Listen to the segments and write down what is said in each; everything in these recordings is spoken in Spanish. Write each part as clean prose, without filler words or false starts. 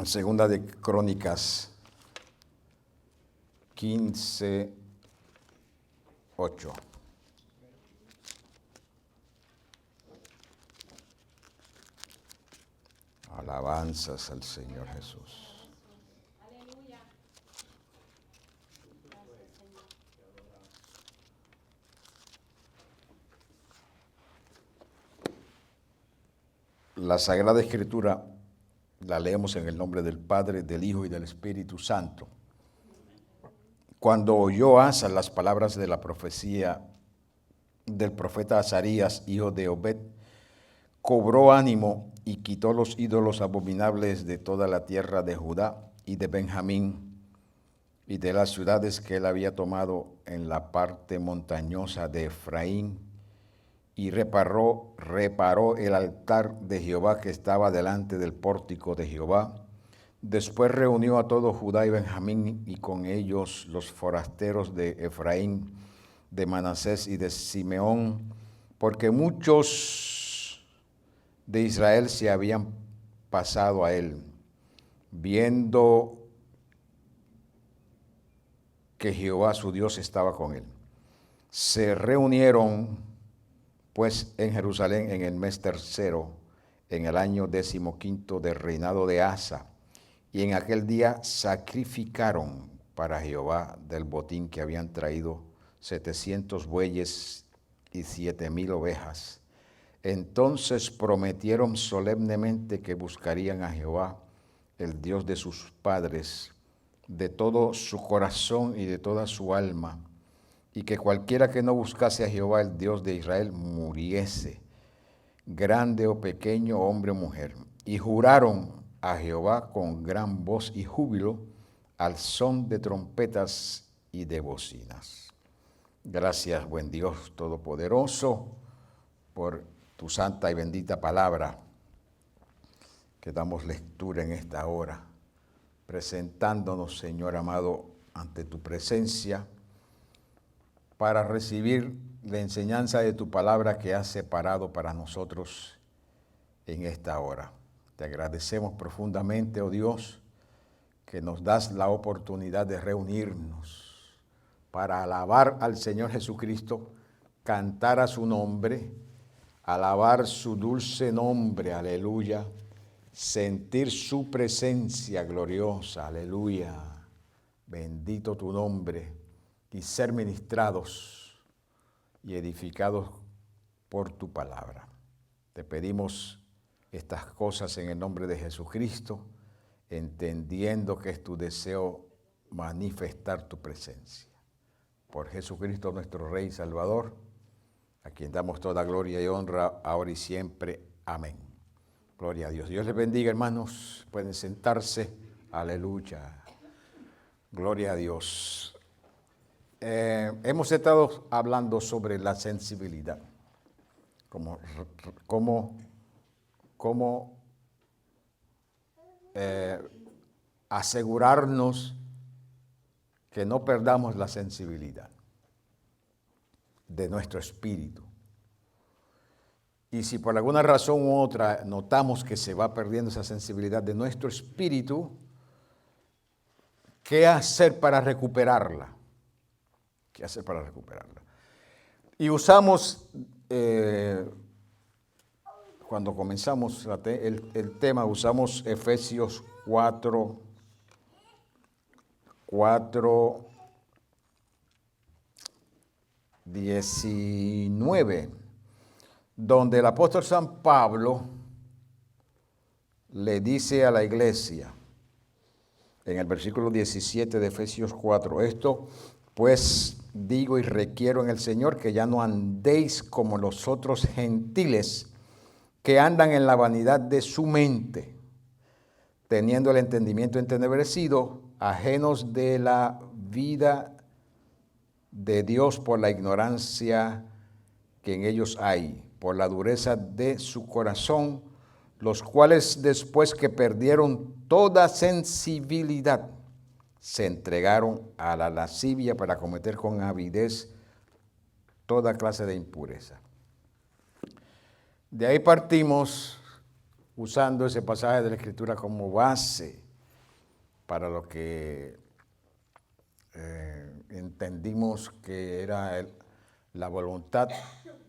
Segunda de Crónicas 15:8. Alabanzas al Señor Jesús. Aleluya. Gracias, Señor. La Sagrada Escritura la leemos en el nombre del Padre, del Hijo y del Espíritu Santo. Cuando oyó Asa las palabras de la profecía del profeta Azarías, hijo de Obed, cobró ánimo y quitó los ídolos abominables de toda la tierra de Judá y de Benjamín y de las ciudades que él había tomado en la parte montañosa de Efraín, y reparó el altar de Jehová que estaba delante del pórtico de Jehová. Después reunió a todo Judá y Benjamín, y con ellos los forasteros de Efraín, de Manasés y de Simeón, porque muchos de Israel se habían pasado a él, viendo que Jehová su Dios estaba con él. Se reunieron pues en Jerusalén en el mes tercero, en el año 15 del reinado de Asa, y en aquel día sacrificaron para Jehová del botín que habían traído 700 bueyes y 7,000 ovejas. Entonces prometieron solemnemente que buscarían a Jehová, el Dios de sus padres, de todo su corazón y de toda su alma, y que cualquiera que no buscase a Jehová, el Dios de Israel, muriese, grande o pequeño, hombre o mujer. Y juraron a Jehová con gran voz y júbilo, al son de trompetas y de bocinas. Gracias, buen Dios Todopoderoso, por tu santa y bendita palabra, que damos lectura en esta hora, presentándonos, Señor amado, ante tu presencia, para recibir la enseñanza de tu palabra que has separado para nosotros en esta hora. Te agradecemos profundamente, oh Dios, que nos das la oportunidad de reunirnos para alabar al Señor Jesucristo, cantar a su nombre, alabar su dulce nombre, aleluya, sentir su presencia gloriosa, aleluya, bendito tu nombre, y ser ministrados y edificados por tu palabra. Te pedimos estas cosas en el nombre de Jesucristo, entendiendo que es tu deseo manifestar tu presencia. Por Jesucristo nuestro Rey y Salvador, a quien damos toda gloria y honra, ahora y siempre. Amén. Gloria a Dios. Dios les bendiga, hermanos. Pueden sentarse. Aleluya. Gloria a Dios. Hemos estado hablando sobre la sensibilidad, cómo asegurarnos que no perdamos la sensibilidad de nuestro espíritu. Y si por alguna razón u otra notamos que se va perdiendo esa sensibilidad de nuestro espíritu, ¿qué hacer para recuperarla? ¿Qué hacer para recuperarla? Y usamos, cuando comenzamos el tema, usamos Efesios 4:19, donde el apóstol San Pablo le dice a la iglesia, en el versículo 17 de Efesios 4, esto pues digo y requiero en el Señor, que ya no andéis como los otros gentiles, que andan en la vanidad de su mente, teniendo el entendimiento entenebrecido, ajenos de la vida de Dios por la ignorancia que en ellos hay, por la dureza de su corazón, los cuales después que perdieron toda sensibilidad, se entregaron a la lascivia para cometer con avidez toda clase de impureza. De ahí partimos usando ese pasaje de la Escritura como base para lo que entendimos que era la voluntad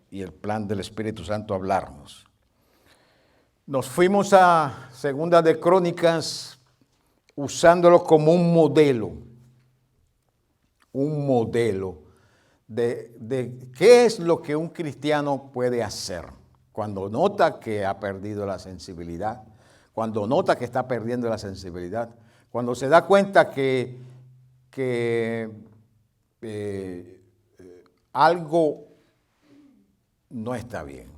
y el plan del Espíritu Santo hablarnos. Nos fuimos a Segunda de Crónicas usándolo como un modelo de qué es lo que un cristiano puede hacer cuando nota que ha perdido la sensibilidad, cuando nota que está perdiendo la sensibilidad, cuando se da cuenta que algo no está bien,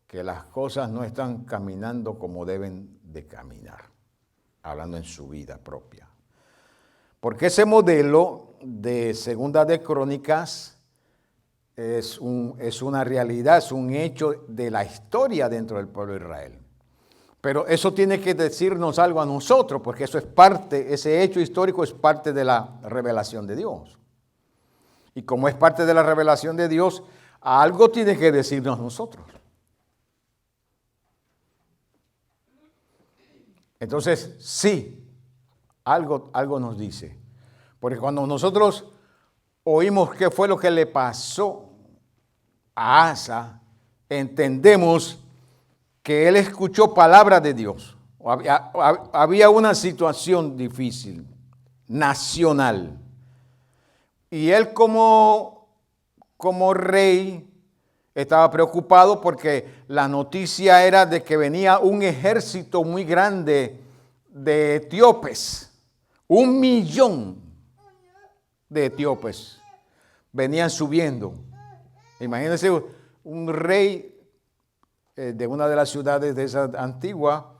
que las cosas no están caminando como deben de caminar, hablando en su vida propia. Porque ese modelo de Segunda de Crónicas es una realidad, es un hecho de la historia dentro del pueblo de Israel. Pero eso tiene que decirnos algo a nosotros, porque eso es parte, ese hecho histórico es parte de la revelación de Dios. Y como es parte de la revelación de Dios, algo tiene que decirnos a nosotros. Entonces, sí, algo nos dice. Porque cuando nosotros oímos qué fue lo que le pasó a Asa, entendemos que él escuchó palabras de Dios. Había una situación difícil, nacional. Y él como rey estaba preocupado porque la noticia era de que venía un ejército muy grande de etíopes. 1 millón de etíopes venían subiendo. Imagínense un rey de una de las ciudades de esa antigua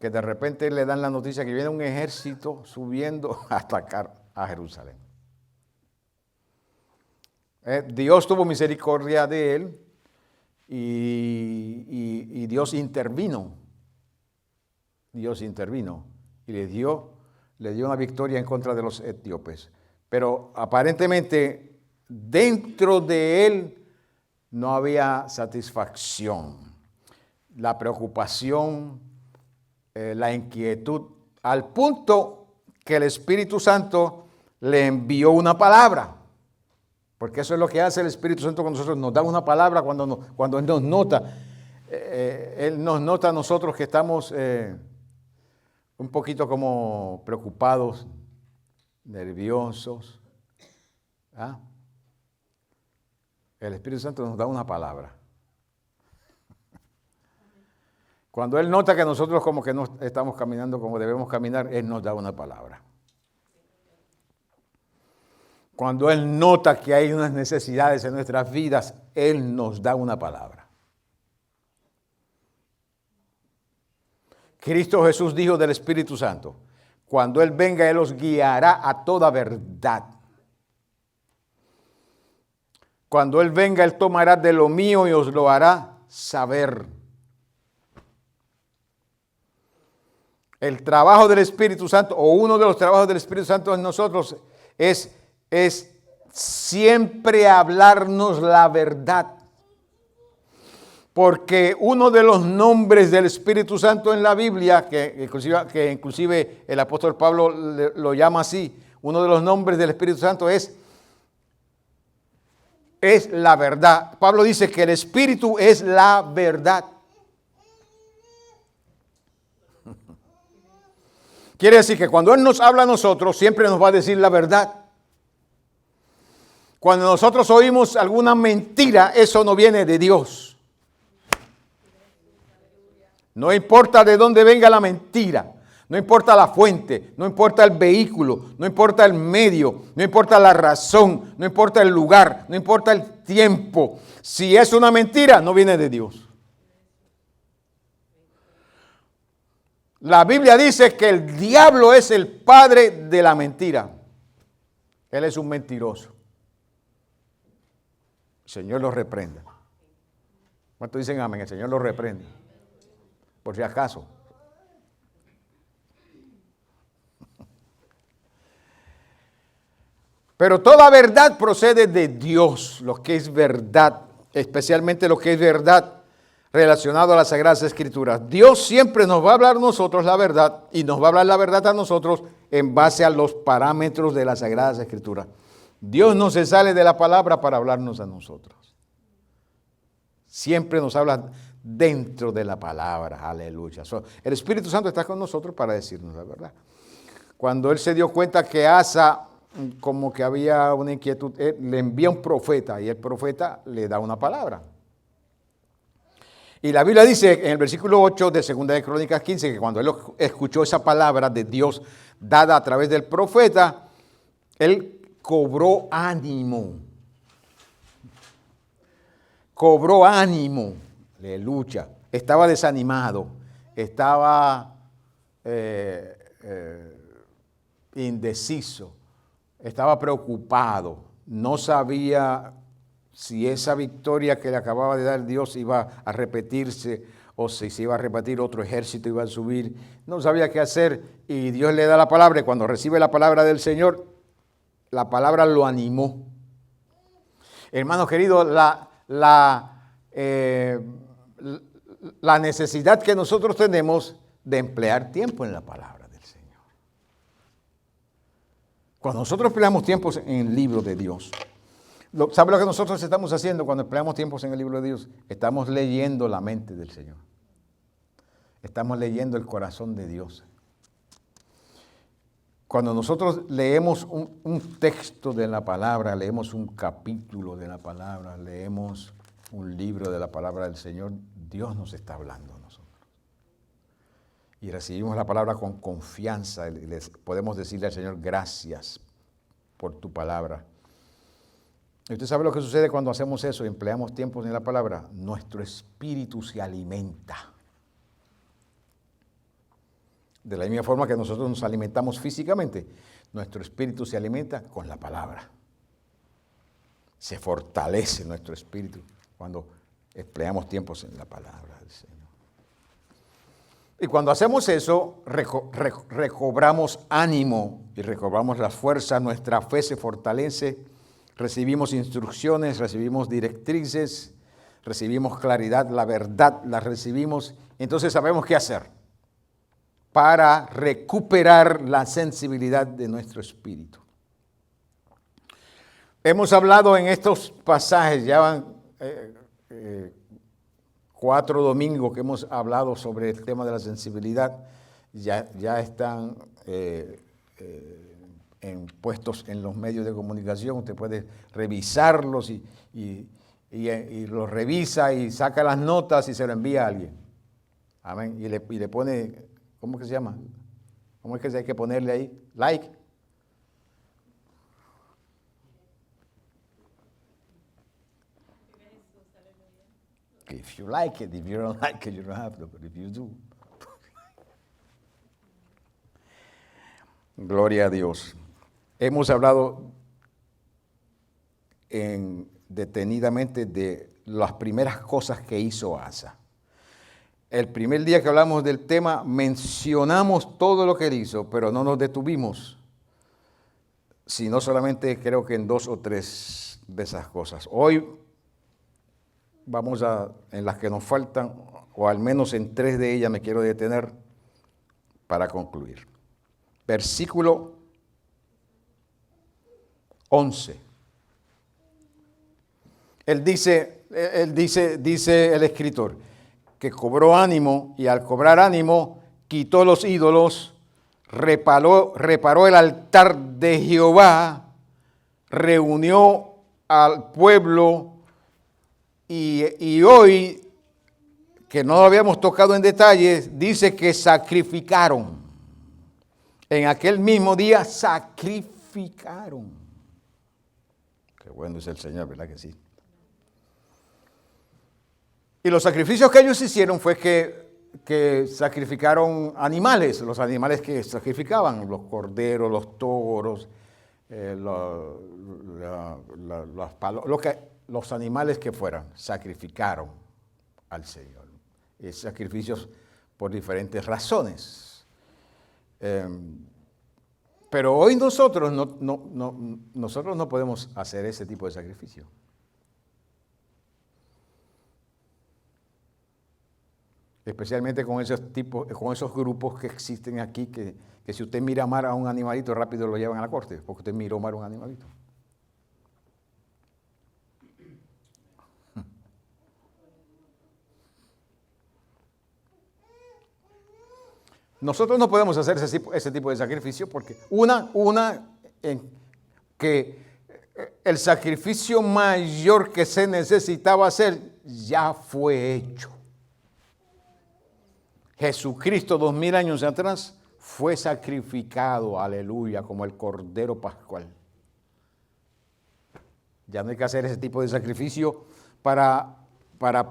que de repente le dan la noticia que viene un ejército subiendo a atacar a Jerusalén. Dios tuvo misericordia de él y Dios intervino. Dios intervino y le dio una victoria en contra de los etíopes. Pero aparentemente dentro de él no había satisfacción. La preocupación, la inquietud, al punto que el Espíritu Santo le envió una palabra. Porque eso es lo que hace el Espíritu Santo con nosotros, nos da una palabra cuando Él nos nota. Él nos nota a nosotros que estamos un poquito como preocupados, nerviosos. ¿Ah? El Espíritu Santo nos da una palabra. Cuando Él nota que nosotros como que no estamos caminando como debemos caminar, Él nos da una palabra. Cuando Él nota que hay unas necesidades en nuestras vidas, Él nos da una palabra. Cristo Jesús dijo del Espíritu Santo, cuando Él venga, Él os guiará a toda verdad. Cuando Él venga, Él tomará de lo mío y os lo hará saber. El trabajo del Espíritu Santo, o uno de los trabajos del Espíritu Santo en nosotros, es siempre hablarnos la verdad. Porque uno de los nombres del Espíritu Santo en la Biblia, que inclusive el apóstol Pablo lo llama así, uno de los nombres del Espíritu Santo es la verdad. Pablo dice que el Espíritu es la verdad. Quiere decir que cuando Él nos habla a nosotros, siempre nos va a decir la verdad. Cuando nosotros oímos alguna mentira, eso no viene de Dios. No importa de dónde venga la mentira, no importa la fuente, no importa el vehículo, no importa el medio, no importa la razón, no importa el lugar, no importa el tiempo. Si es una mentira, no viene de Dios. La Biblia dice que el diablo es el padre de la mentira. Él es un mentiroso. El Señor lo reprenda. ¿Cuántos dicen amén? El Señor lo reprende. Por si acaso. Pero toda verdad procede de Dios, lo que es verdad, especialmente lo que es verdad relacionado a las Sagradas Escrituras. Dios siempre nos va a hablar a nosotros la verdad y nos va a hablar la verdad a nosotros en base a los parámetros de las Sagradas Escrituras. Dios no se sale de la palabra para hablarnos a nosotros. Siempre nos habla dentro de la palabra, aleluya. El Espíritu Santo está con nosotros para decirnos la verdad. Cuando él se dio cuenta que Asa, como que había una inquietud, le envía un profeta y el profeta le da una palabra. Y la Biblia dice en el versículo 8 de 2 de Crónicas 15 que cuando él escuchó esa palabra de Dios dada a través del profeta, él cobró ánimo. Cobró ánimo. Aleluya. Estaba desanimado. Estaba indeciso. Estaba preocupado. No sabía si esa victoria que le acababa de dar Dios iba a repetirse o si se iba a repetir, otro ejército iba a subir. No sabía qué hacer y Dios le da la palabra y cuando recibe la palabra del Señor, la palabra lo animó. Hermanos queridos, la necesidad que nosotros tenemos de emplear tiempo en la palabra del Señor. Cuando nosotros empleamos tiempos en el libro de Dios, ¿sabe lo que nosotros estamos haciendo cuando empleamos tiempos en el libro de Dios? Estamos leyendo la mente del Señor. Estamos leyendo el corazón de Dios. Cuando nosotros leemos un texto de la palabra, leemos un capítulo de la palabra, leemos un libro de la palabra del Señor, Dios nos está hablando a nosotros. Y recibimos la palabra con confianza. Podemos decirle al Señor, gracias por tu palabra. ¿Y usted sabe lo que sucede cuando hacemos eso y empleamos tiempos en la palabra? Nuestro espíritu se alimenta. De la misma forma que nosotros nos alimentamos físicamente, nuestro espíritu se alimenta con la palabra. Se fortalece nuestro espíritu cuando empleamos tiempos en la palabra del Señor. Y cuando hacemos eso, recobramos ánimo y recobramos la fuerza, nuestra fe se fortalece, recibimos instrucciones, recibimos directrices, recibimos claridad, la verdad la recibimos, entonces sabemos qué hacer para recuperar la sensibilidad de nuestro espíritu. Hemos hablado en estos pasajes, ya van 4 domingos que hemos hablado sobre el tema de la sensibilidad, ya están puestos en los medios de comunicación, usted puede revisarlos y los revisa y saca las notas y se lo envía a alguien. Amén. Y le pone, ¿cómo que se llama? ¿Cómo es que hay que ponerle ahí? Like. If you like it, if you don't like it, you don't have to, but if you do. Gloria a Dios. Hemos hablado detenidamente de las primeras cosas que hizo Asa. El primer día que hablamos del tema mencionamos todo lo que él hizo, pero no nos detuvimos, sino solamente creo que en 2 o 3 de esas cosas. Hoy vamos en las que nos faltan, o al menos en 3 de ellas me quiero detener para concluir. Versículo 11. Dice el escritor, que cobró ánimo y al cobrar ánimo quitó los ídolos, reparó el altar de Jehová, reunió al pueblo y hoy, que no lo habíamos tocado en detalles, dice que sacrificaron. En aquel mismo día sacrificaron. Qué bueno es el Señor, ¿verdad que sí? Y los sacrificios que ellos hicieron fue que sacrificaron animales, los animales que sacrificaban, los corderos, los toros, los animales que fueran, sacrificaron al Señor. Y sacrificios por diferentes razones. Pero hoy nosotros no podemos hacer ese tipo de sacrificio. Especialmente con esos tipos, con esos grupos que existen aquí, que si usted mira mal a un animalito, rápido lo llevan a la corte, porque usted miró mal a un animalito. Nosotros no podemos hacer ese tipo de sacrificio porque que el sacrificio mayor que se necesitaba hacer ya fue hecho. Jesucristo 2000 años atrás fue sacrificado, aleluya, como el Cordero Pascual. Ya no hay que hacer ese tipo de sacrificio para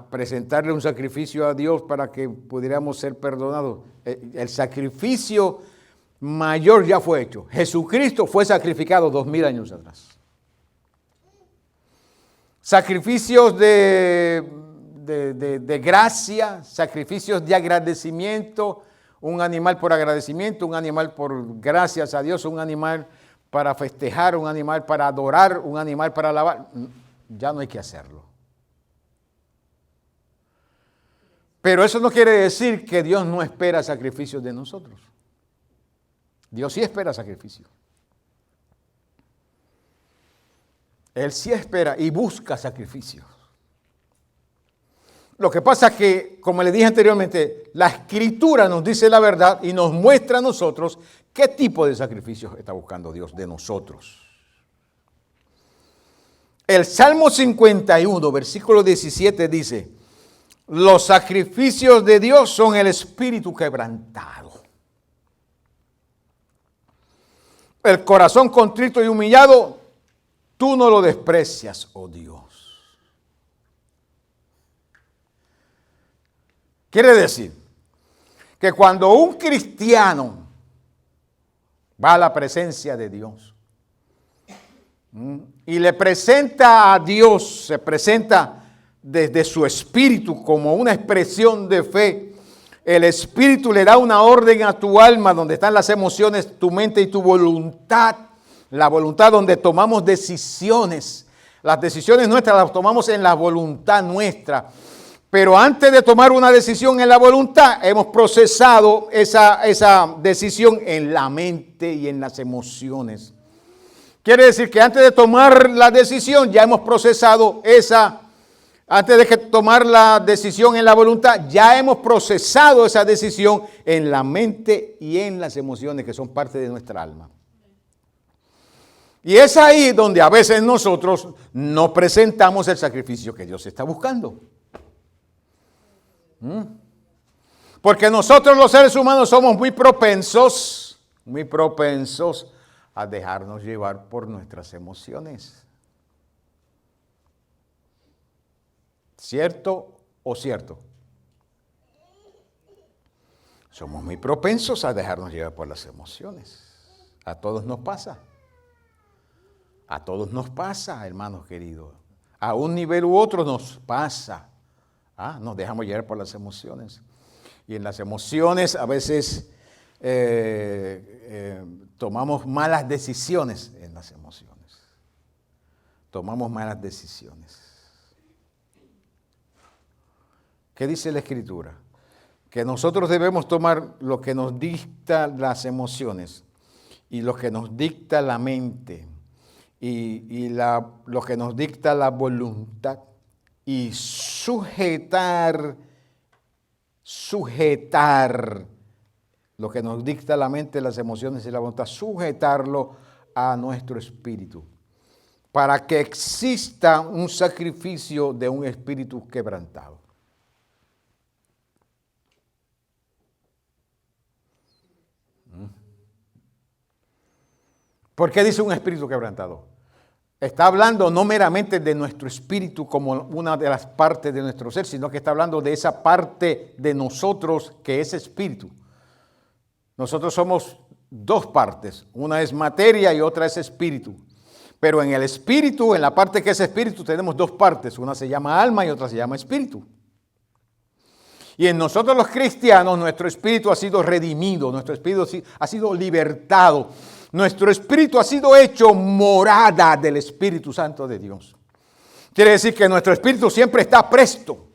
presentarle un sacrificio a Dios para que pudiéramos ser perdonados. El sacrificio mayor ya fue hecho. Jesucristo fue sacrificado 2000 años atrás. Sacrificios de gracia, sacrificios de agradecimiento, un animal por agradecimiento, un animal por gracias a Dios, un animal para festejar, un animal para adorar, un animal para alabar. Ya no hay que hacerlo. Pero eso no quiere decir que Dios no espera sacrificios de nosotros. Dios sí espera sacrificios. Él sí espera y busca sacrificios. Lo que pasa es que, como le dije anteriormente, la Escritura nos dice la verdad y nos muestra a nosotros qué tipo de sacrificios está buscando Dios de nosotros. El Salmo 51, versículo 17 dice: los sacrificios de Dios son el espíritu quebrantado. El corazón contrito y humillado, tú no lo desprecias, oh Dios. Quiere decir que cuando un cristiano va a la presencia de Dios y le presenta a Dios, se presenta desde su espíritu como una expresión de fe, el espíritu le da una orden a tu alma donde están las emociones, tu mente y tu voluntad. La voluntad donde tomamos decisiones. Las decisiones nuestras las tomamos en la voluntad nuestra. Pero antes de tomar una decisión en la voluntad, hemos procesado esa decisión en la mente y en las emociones. Quiere decir que antes de tomar la decisión, ya hemos procesado antes de tomar la decisión en la voluntad, ya hemos procesado esa decisión en la mente y en las emociones que son parte de nuestra alma. Y es ahí donde a veces nosotros no presentamos el sacrificio que Dios está buscando. Porque nosotros los seres humanos somos muy propensos a dejarnos llevar por nuestras emociones. ¿Cierto o cierto? Somos muy propensos a dejarnos llevar por las emociones. A todos nos pasa. A todos nos pasa, hermanos queridos. A un nivel u otro nos pasa. Nos dejamos llevar por las emociones. Y en las emociones a veces tomamos malas decisiones en las emociones. Tomamos malas decisiones. ¿Qué dice la Escritura? Que nosotros debemos tomar lo que nos dicta las emociones y lo que nos dicta la mente y lo que nos dicta la voluntad y sujetar lo que nos dicta la mente, las emociones y la voluntad, sujetarlo a nuestro espíritu para que exista un sacrificio de un espíritu quebrantado. ¿Por qué dice un espíritu quebrantado? Está hablando no meramente de nuestro espíritu como una de las partes de nuestro ser, sino que está hablando de esa parte de nosotros que es espíritu. Nosotros somos dos partes, una es materia y otra es espíritu. Pero en el espíritu, en la parte que es espíritu, tenemos dos partes, una se llama alma y otra se llama espíritu. Y en nosotros los cristianos, nuestro espíritu ha sido redimido, nuestro espíritu ha sido libertado. Nuestro espíritu ha sido hecho morada del Espíritu Santo de Dios. Quiere decir que nuestro espíritu siempre está presto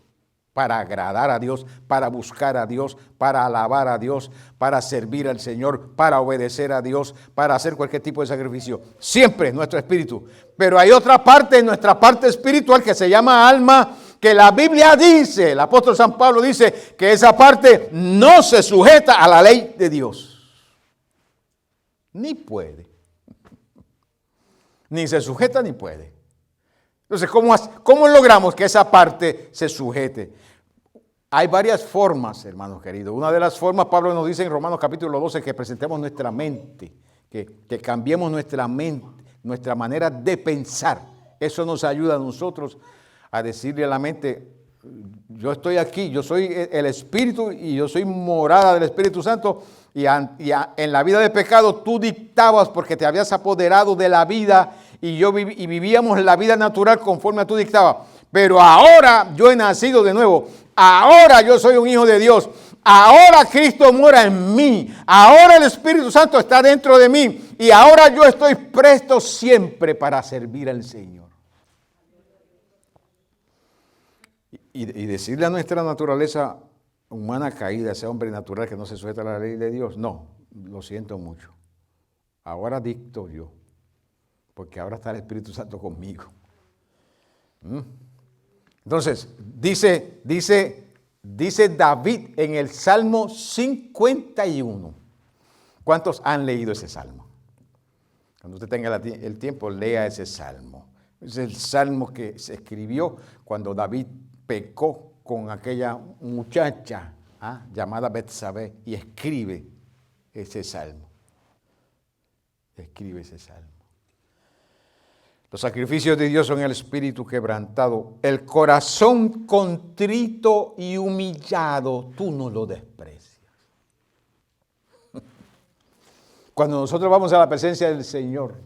para agradar a Dios, para buscar a Dios, para alabar a Dios, para servir al Señor, para obedecer a Dios, para hacer cualquier tipo de sacrificio. Siempre nuestro espíritu. Pero hay otra parte, nuestra parte espiritual, que se llama alma, que la Biblia dice, el apóstol San Pablo dice que esa parte no se sujeta a la ley de Dios. Ni puede. Ni se sujeta ni puede. Entonces, ¿cómo logramos que esa parte se sujete? Hay varias formas, hermanos queridos. Una de las formas, Pablo nos dice en Romanos capítulo 12, que presentemos nuestra mente, que cambiemos nuestra mente, nuestra manera de pensar. Eso nos ayuda a nosotros a decirle a la mente, yo estoy aquí, yo soy el Espíritu y yo soy morada del Espíritu Santo, y en la vida de pecado tú dictabas porque te habías apoderado de la vida y vivíamos la vida natural conforme a tú dictabas. Pero ahora yo he nacido de nuevo, ahora yo soy un hijo de Dios, ahora Cristo mora en mí, ahora el Espíritu Santo está dentro de mí y ahora yo estoy presto siempre para servir al Señor. Y decirle a nuestra naturaleza humana caída, ese hombre natural que no se sujeta a la ley de Dios, no, lo siento mucho. Ahora dicto yo, porque ahora está el Espíritu Santo conmigo. Entonces, dice David en el Salmo 51. ¿Cuántos han leído ese salmo? Cuando usted tenga el tiempo, lea ese salmo. Es el salmo que se escribió cuando David pecó con aquella muchacha llamada Betsabé y escribe ese salmo. Escribe ese salmo. Los sacrificios de Dios son el espíritu quebrantado, el corazón contrito y humillado, tú no lo desprecias. Cuando nosotros vamos a la presencia del Señor,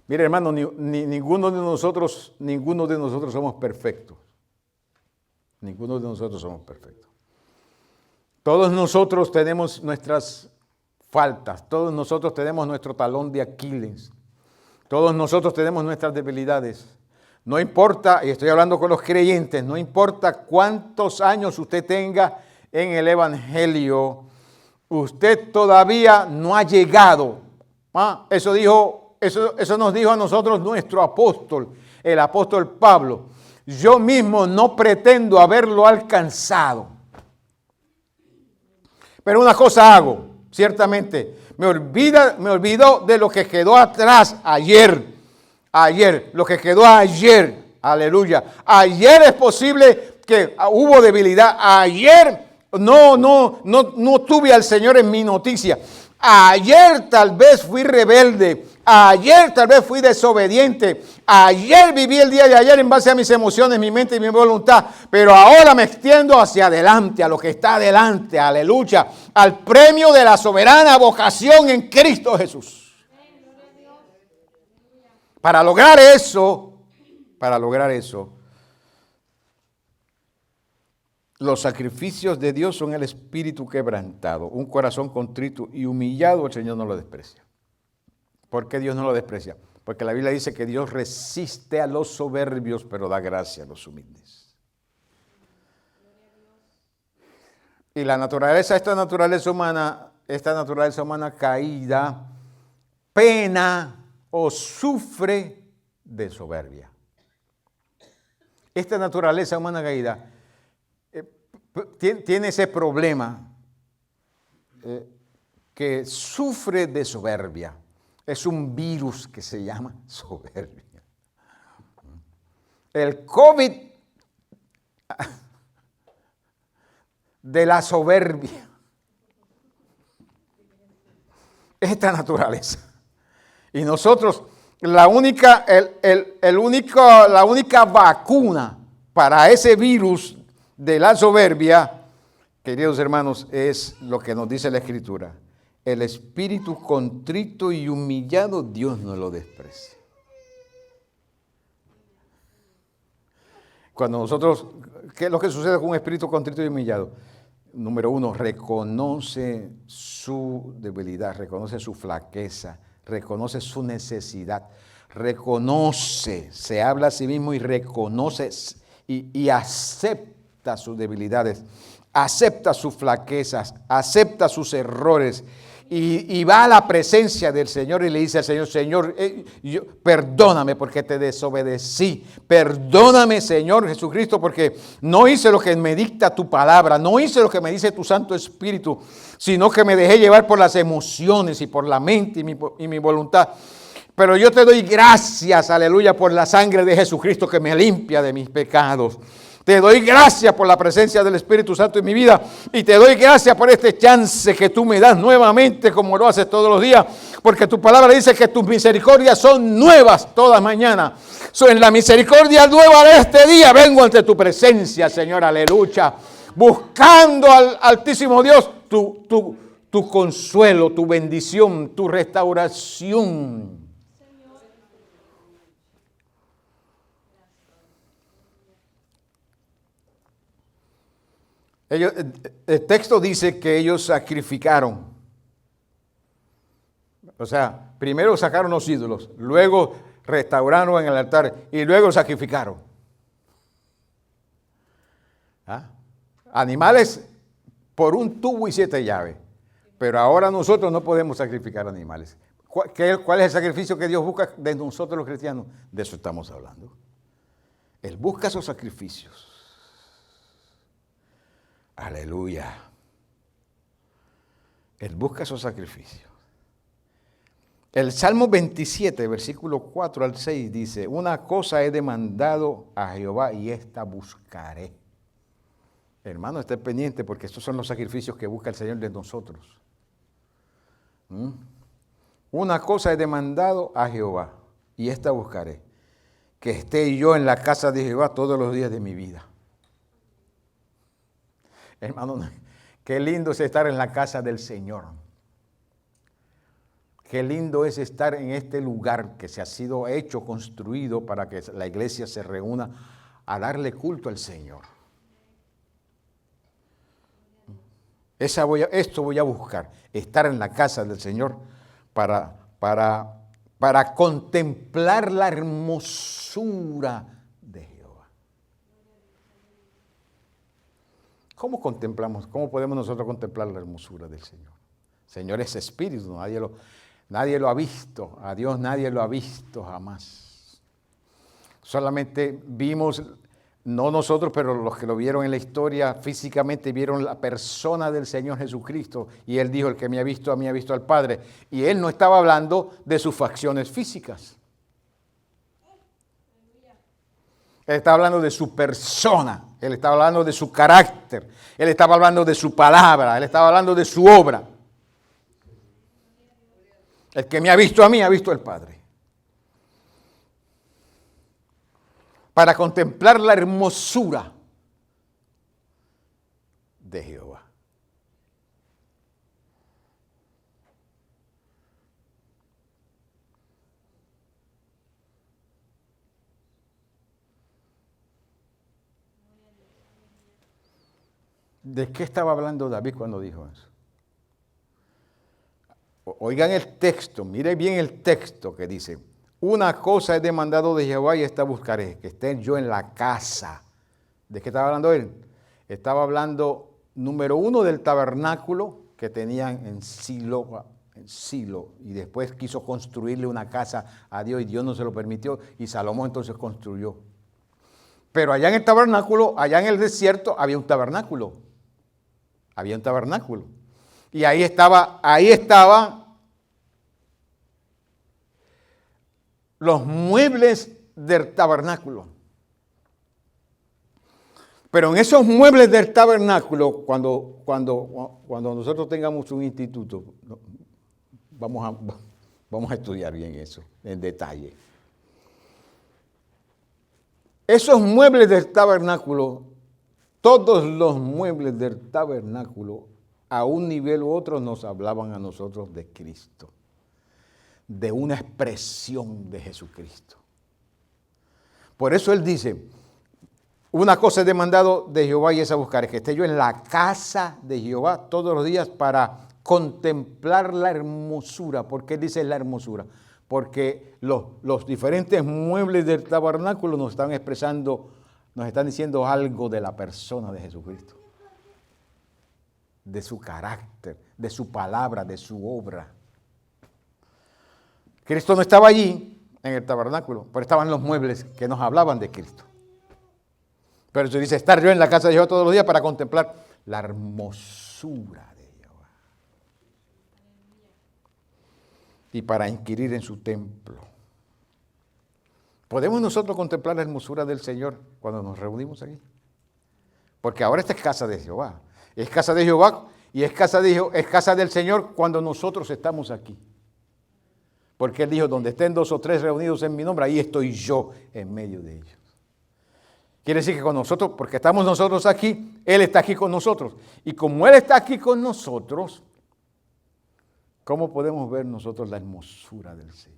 mire hermano, ninguno de nosotros somos perfectos. Ninguno de nosotros somos perfectos. Todos nosotros tenemos nuestras faltas, todos nosotros tenemos nuestro talón de Aquiles, todos nosotros tenemos nuestras debilidades. No importa, y estoy hablando con los creyentes, no importa cuántos años usted tenga en el Evangelio, usted todavía no ha llegado. Eso nos dijo a nosotros nuestro apóstol, el apóstol Pablo. Yo mismo no pretendo haberlo alcanzado. Pero una cosa hago, ciertamente, me olvido de lo que quedó atrás ayer, lo que quedó ayer, aleluya. Ayer es posible que hubo debilidad, ayer no tuve al Señor en mi noticia, ayer tal vez fui rebelde, ayer tal vez fui desobediente, ayer viví el día de ayer en base a mis emociones, mi mente y mi voluntad, pero ahora me extiendo hacia adelante, a lo que está adelante, aleluya, al premio de la soberana vocación en Cristo Jesús. Para lograr eso, los sacrificios de Dios son el espíritu quebrantado, un corazón contrito y humillado, el Señor no lo desprecia. ¿Por qué Dios no lo desprecia? Porque la Biblia dice que Dios resiste a los soberbios, pero da gracia a los humildes. Y esta naturaleza humana caída, pena o sufre de soberbia. Esta naturaleza humana caída tiene ese problema que sufre de soberbia. Es un virus que se llama soberbia. El COVID de la soberbia. Esta naturaleza. Y nosotros, la única vacuna para ese virus de la soberbia, queridos hermanos, es lo que nos dice la Escritura. El espíritu contrito y humillado, Dios no lo desprecia. Cuando nosotros, ¿qué es lo que sucede con un espíritu contrito y humillado? Número uno, reconoce su debilidad, reconoce su flaqueza, reconoce su necesidad, reconoce, se habla a sí mismo y reconoce y acepta acepta sus debilidades, acepta sus flaquezas, acepta sus errores y va a la presencia del Señor y le dice al Señor, Señor, perdóname porque te desobedecí, perdóname, Señor Jesucristo, porque no hice lo que me dicta tu palabra, no hice lo que me dice tu Santo Espíritu, sino que me dejé llevar por las emociones y por la mente y mi voluntad. Pero yo te doy gracias, aleluya, por la sangre de Jesucristo que me limpia de mis pecados. Te doy gracias por la presencia del Espíritu Santo en mi vida y te doy gracias por este chance que tú me das nuevamente como lo haces todos los días, porque tu palabra dice que tus misericordias son nuevas todas mañanas. En la misericordia nueva de este día vengo ante tu presencia, Señor, aleluya, buscando al Altísimo Dios tu consuelo, tu bendición, tu restauración. El texto dice que ellos sacrificaron. O sea, primero sacaron los ídolos, luego restauraron en el altar y luego sacrificaron. ¿Ah? Animales por un tubo y 7 llaves. Pero ahora nosotros no podemos sacrificar animales. ¿Cuál es el sacrificio que Dios busca de nosotros los cristianos? De eso estamos hablando. Él busca esos sacrificios. Aleluya. Él busca esos sacrificios. El Salmo 27, versículo 4 al 6 dice, una cosa he demandado a Jehová y esta buscaré. Hermano, esté pendiente porque estos son los sacrificios que busca el Señor de nosotros. Una cosa he demandado a Jehová y esta buscaré, que esté yo en la casa de Jehová todos los días de mi vida. Hermano, qué lindo es estar en la casa del Señor. Qué lindo es estar en este lugar que se ha sido hecho, construido para que la iglesia se reúna a darle culto al Señor. Esto voy a buscar, estar en la casa del Señor para contemplar la hermosura de Jehová. ¿Cómo contemplamos? ¿Cómo podemos nosotros contemplar la hermosura del Señor? El Señor es espíritu, nadie lo ha visto, a Dios nadie lo ha visto jamás. Solamente vimos, no nosotros, pero los que lo vieron en la historia físicamente vieron la persona del Señor Jesucristo y Él dijo, el que me ha visto a mí ha visto al Padre. Y Él no estaba hablando de sus facciones físicas. Él estaba hablando de su persona, Él estaba hablando de su carácter, Él estaba hablando de su palabra, Él estaba hablando de su obra. El que me ha visto a mí ha visto al Padre. Para contemplar la hermosura de Jehová. ¿De qué estaba hablando David cuando dijo eso? Oigan el texto, mire bien el texto que dice, una cosa he demandado de Jehová y esta buscaré, que esté yo en la casa. ¿De qué estaba hablando él? Estaba hablando, número 1, del tabernáculo que tenían en Silo, y después quiso construirle una casa a Dios y Dios no se lo permitió y Salomón entonces construyó. Pero allá en el tabernáculo, allá en el desierto, había un tabernáculo. Había un tabernáculo. Y ahí estaban los muebles del tabernáculo. Pero en esos muebles del tabernáculo, cuando nosotros tengamos un instituto, vamos a estudiar bien eso, en detalle. Esos muebles del tabernáculo, todos los muebles del tabernáculo, a un nivel u otro nos hablaban a nosotros de Cristo, de una expresión de Jesucristo. Por eso él dice, una cosa he demandado de Jehová y esa buscaré, que esté yo en la casa de Jehová todos los días para contemplar la hermosura. ¿Por qué dice la hermosura? Porque los diferentes muebles del tabernáculo nos están expresando nos están diciendo algo de la persona de Jesucristo, de su carácter, de su palabra, de su obra. Cristo no estaba allí en el tabernáculo, pero estaban los muebles que nos hablaban de Cristo. Pero eso dice, estar yo en la casa de Jehová todos los días para contemplar la hermosura de Jehová y para inquirir en su templo. ¿Podemos nosotros contemplar la hermosura del Señor cuando nos reunimos aquí? Porque ahora esta es casa de Jehová. Es casa de Jehová y es casa del Señor cuando nosotros estamos aquí. Porque Él dijo, donde estén 2 o 3 reunidos en mi nombre, ahí estoy yo en medio de ellos. Quiere decir que con nosotros, porque estamos nosotros aquí, Él está aquí con nosotros. Y como Él está aquí con nosotros, ¿cómo podemos ver nosotros la hermosura del Señor?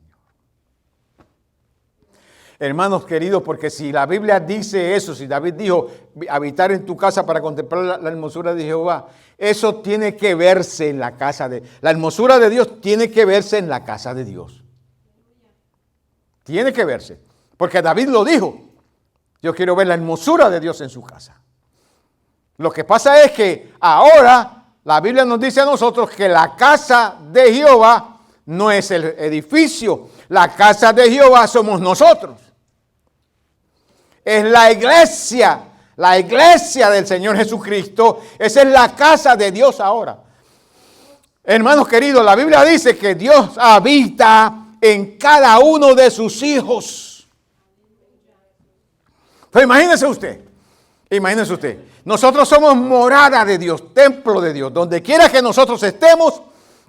Hermanos queridos, porque si la Biblia dice eso, si David dijo, habitar en tu casa para contemplar la hermosura de Jehová, eso tiene que verse en la casa de... La hermosura de Dios tiene que verse en la casa de Dios. Tiene que verse, porque David lo dijo. Yo quiero ver la hermosura de Dios en su casa. Lo que pasa es que ahora la Biblia nos dice a nosotros que la casa de Jehová no es el edificio. La casa de Jehová somos nosotros. Es la iglesia del Señor Jesucristo. Esa es la casa de Dios ahora. Hermanos queridos, la Biblia dice que Dios habita en cada uno de sus hijos. Pero imagínese usted, nosotros somos morada de Dios, templo de Dios. Donde quiera que nosotros estemos,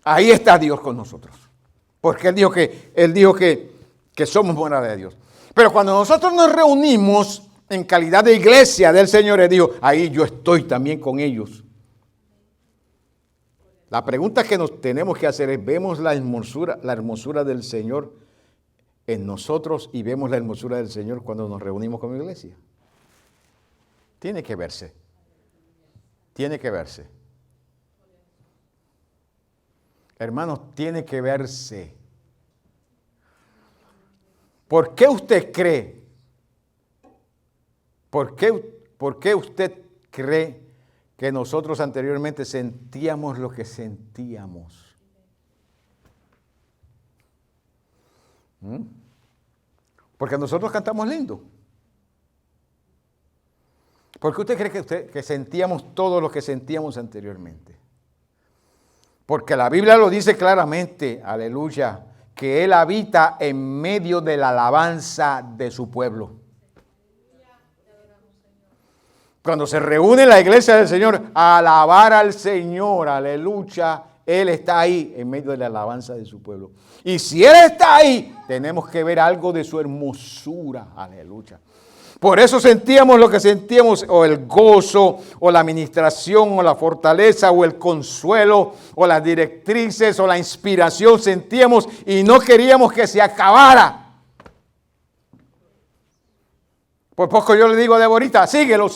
ahí está Dios con nosotros. Porque Él dijo que somos morada de Dios. Pero cuando nosotros nos reunimos en calidad de iglesia del Señor, Él dijo, ahí yo estoy también con ellos. La pregunta que nos tenemos que hacer es, ¿vemos la hermosura del Señor en nosotros y vemos la hermosura del Señor cuando nos reunimos como iglesia? Tiene que verse. Tiene que verse. Hermanos, tiene que verse. ¿Por qué usted cree? ¿Por qué usted cree que nosotros anteriormente sentíamos lo que sentíamos? Porque nosotros cantamos lindo. ¿Por qué usted cree que sentíamos todo lo que sentíamos anteriormente? Porque la Biblia lo dice claramente, aleluya, que Él habita en medio de la alabanza de su pueblo. Cuando se reúne la iglesia del Señor a alabar al Señor, aleluya, Él está ahí en medio de la alabanza de su pueblo. Y si Él está ahí, tenemos que ver algo de su hermosura, aleluya. Por eso sentíamos lo que sentíamos, o el gozo, o la administración, o la fortaleza, o el consuelo, o las directrices, o la inspiración sentíamos y no queríamos que se acabara. Por poco yo le digo a Deborita, síguelo.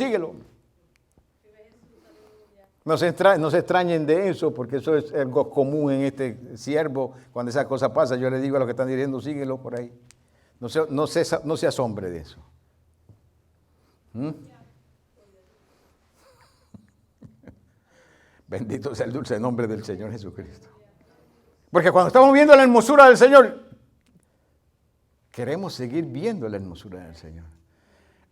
No se extrañen de eso, porque eso es algo común en este siervo. Cuando esa cosa pasa, yo le digo a los que están diciendo, síguelo por ahí. No se asombre de eso. Bendito sea el dulce nombre del Señor Jesucristo. Porque cuando estamos viendo la hermosura del Señor, queremos seguir viendo la hermosura del Señor.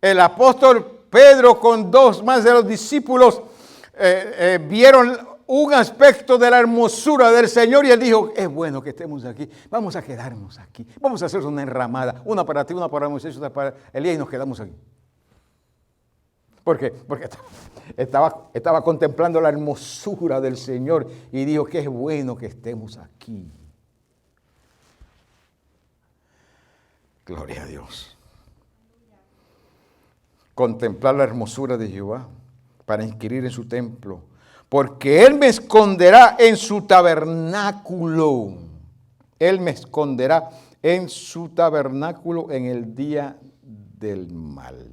El apóstol Pedro con 2 más de los discípulos vieron un aspecto de la hermosura del Señor y él dijo, es bueno que estemos aquí, vamos a quedarnos aquí, vamos a hacer una enramada, una para ti, una para Moisés, una para Elías y nos quedamos aquí. ¿Por qué? Porque estaba contemplando la hermosura del Señor y dijo que es bueno que estemos aquí. Gloria a Dios. Contemplar la hermosura de Jehová para inquirir en su templo, porque Él me esconderá en su tabernáculo. Él me esconderá en su tabernáculo en el día del mal.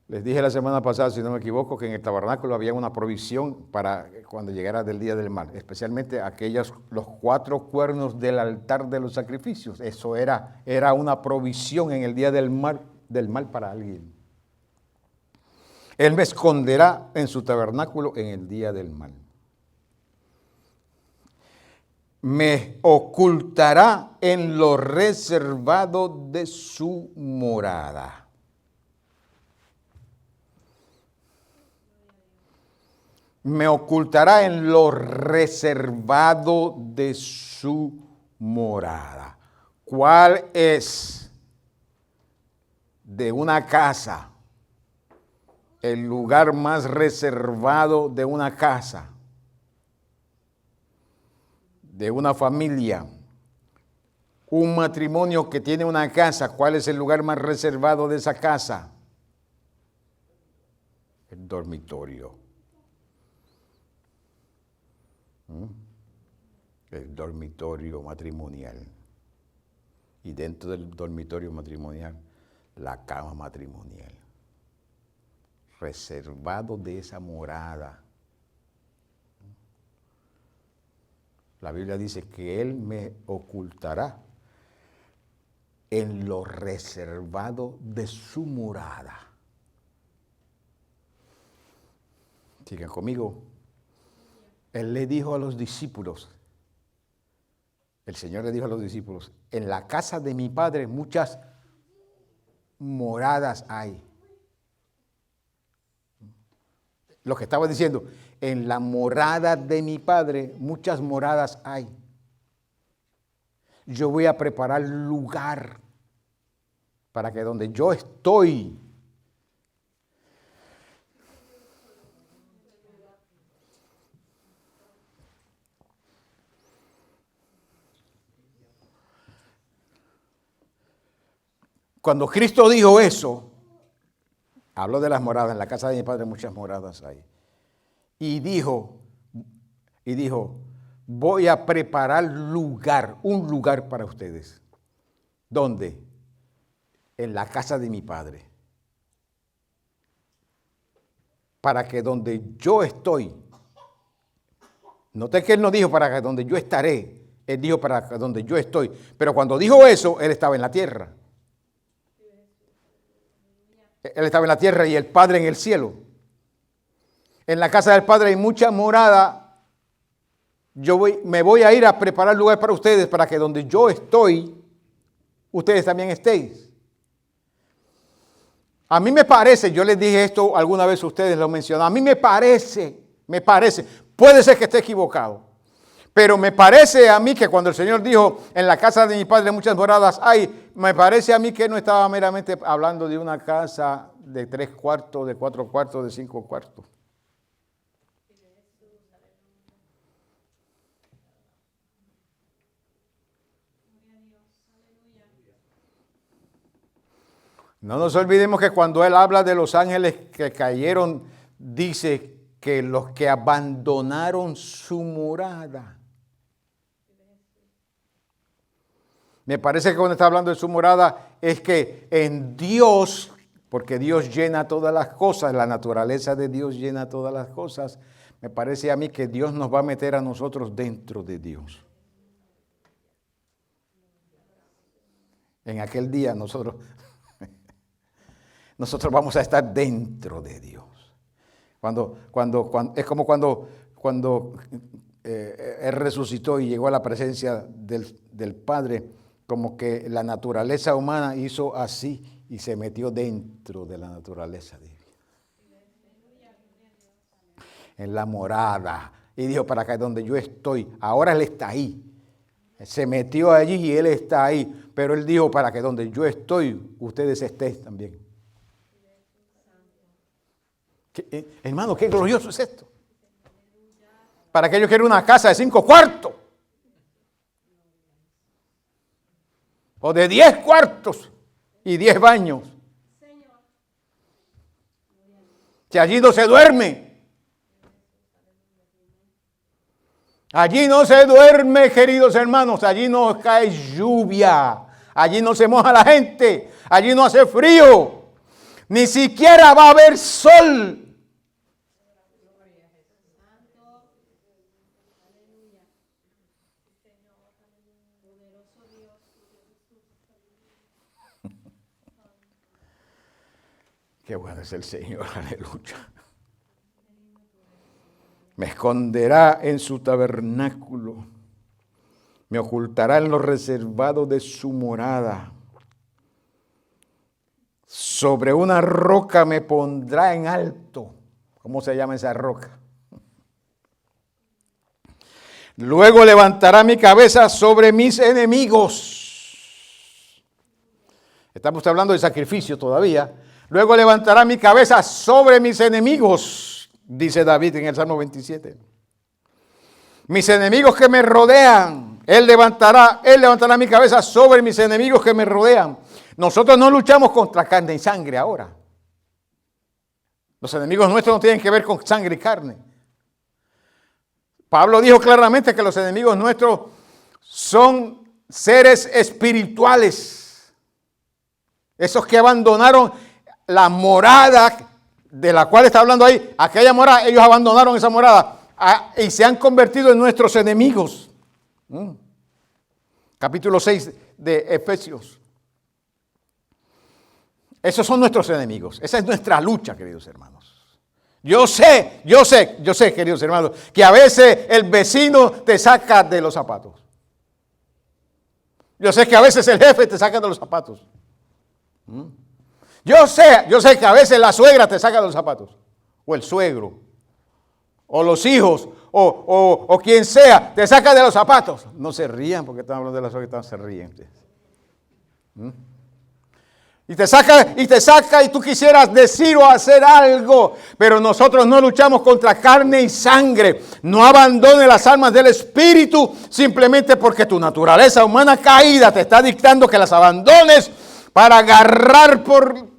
Les dije la semana pasada, si no me equivoco, que en el tabernáculo había una provisión para cuando llegara del día del mal, especialmente los 4 cuernos del altar de los sacrificios. Eso era una provisión en el día del mal del mal para alguien. Él me esconderá en su tabernáculo en el día del mal. Me ocultará en lo reservado de su morada. Me ocultará en lo reservado de su morada. ¿Cuál es de una casa el lugar más reservado de una casa, de una familia? Un matrimonio que tiene una casa, ¿cuál es el lugar más reservado de esa casa? El dormitorio. El dormitorio matrimonial. Y dentro del dormitorio matrimonial, la cama matrimonial. Reservado de esa morada. La Biblia dice que Él me ocultará en lo reservado de su morada. Sigan conmigo. Él le dijo a los discípulos, el Señor le dijo a los discípulos, en la casa de mi Padre muchas moradas hay. Lo que estaba diciendo, en la morada de mi Padre muchas moradas hay. Yo voy a preparar lugar para que donde yo estoy, cuando Cristo dijo eso, habló de las moradas, en la casa de mi Padre muchas moradas hay. Y dijo, voy a preparar lugar, un lugar para ustedes. ¿Dónde? En la casa de mi Padre. Para que donde yo estoy, noté que Él no dijo para que donde yo estaré, Él dijo para que donde yo estoy. Pero cuando dijo eso, Él estaba en la tierra. Él estaba en la tierra y el Padre en el cielo. En la casa del Padre hay mucha morada. Me voy a ir a preparar lugar para ustedes para que donde yo estoy, ustedes también estéis. A mí me parece, yo les dije esto alguna vez, ustedes lo mencionaron, a mí me parece, puede ser que esté equivocado, pero me parece a mí que cuando el Señor dijo, en la casa de mi Padre muchas moradas hay, me parece a mí que no estaba meramente hablando de una casa de 3 cuartos, de 4 cuartos, de 5 cuartos. No nos olvidemos que cuando Él habla de los ángeles que cayeron, dice que los que abandonaron su morada. Me parece que cuando está hablando de su morada es que en Dios, porque Dios llena todas las cosas, la naturaleza de Dios llena todas las cosas, me parece a mí que Dios nos va a meter a nosotros dentro de Dios. En aquel día nosotros vamos a estar dentro de Dios. Es como cuando Él resucitó y llegó a la presencia del Padre, como que la naturaleza humana hizo así y se metió dentro de la naturaleza divina. En la morada. Y dijo, para acá donde yo estoy, ahora Él está ahí. Se metió allí y Él está ahí. Pero Él dijo, para que donde yo estoy, ustedes estén también. Hermano, qué glorioso es esto. Para aquellos que quieren una casa de 5 cuartos. O de 10 cuartos y 10 baños. Que allí no se duerme. Allí no se duerme, queridos hermanos. Allí no cae lluvia. Allí no se moja la gente. Allí no hace frío. Ni siquiera va a haber sol. Qué bueno es el Señor, aleluya. Me esconderá en su tabernáculo, me ocultará en lo reservado de su morada. Sobre una roca me pondrá en alto. ¿Cómo se llama esa roca? Luego levantará mi cabeza sobre mis enemigos. Estamos hablando de sacrificio todavía. Luego levantará mi cabeza sobre mis enemigos, dice David en el Salmo 27. Mis enemigos que me rodean, Él levantará mi cabeza sobre mis enemigos que me rodean. Nosotros no luchamos contra carne y sangre ahora. Los enemigos nuestros no tienen que ver con sangre y carne. Pablo dijo claramente que los enemigos nuestros son seres espirituales. Esos que abandonaron la morada de la cual está hablando ahí, aquella morada, ellos abandonaron esa morada y se han convertido en nuestros enemigos. Capítulo 6 de Efesios. Esos son nuestros enemigos. Esa es nuestra lucha, queridos hermanos. Yo sé, queridos hermanos, que a veces el vecino te saca de los zapatos. Yo sé que a veces el jefe te saca de los zapatos. Yo sé que a veces la suegra te saca de los zapatos. O el suegro. O los hijos. O quien sea, te saca de los zapatos. No se rían porque están hablando de la suegra, se ríen. Y te saca y tú quisieras decir o hacer algo, pero nosotros no luchamos contra carne y sangre. No abandones las armas del Espíritu simplemente porque tu naturaleza humana caída te está dictando que las abandones para agarrar por...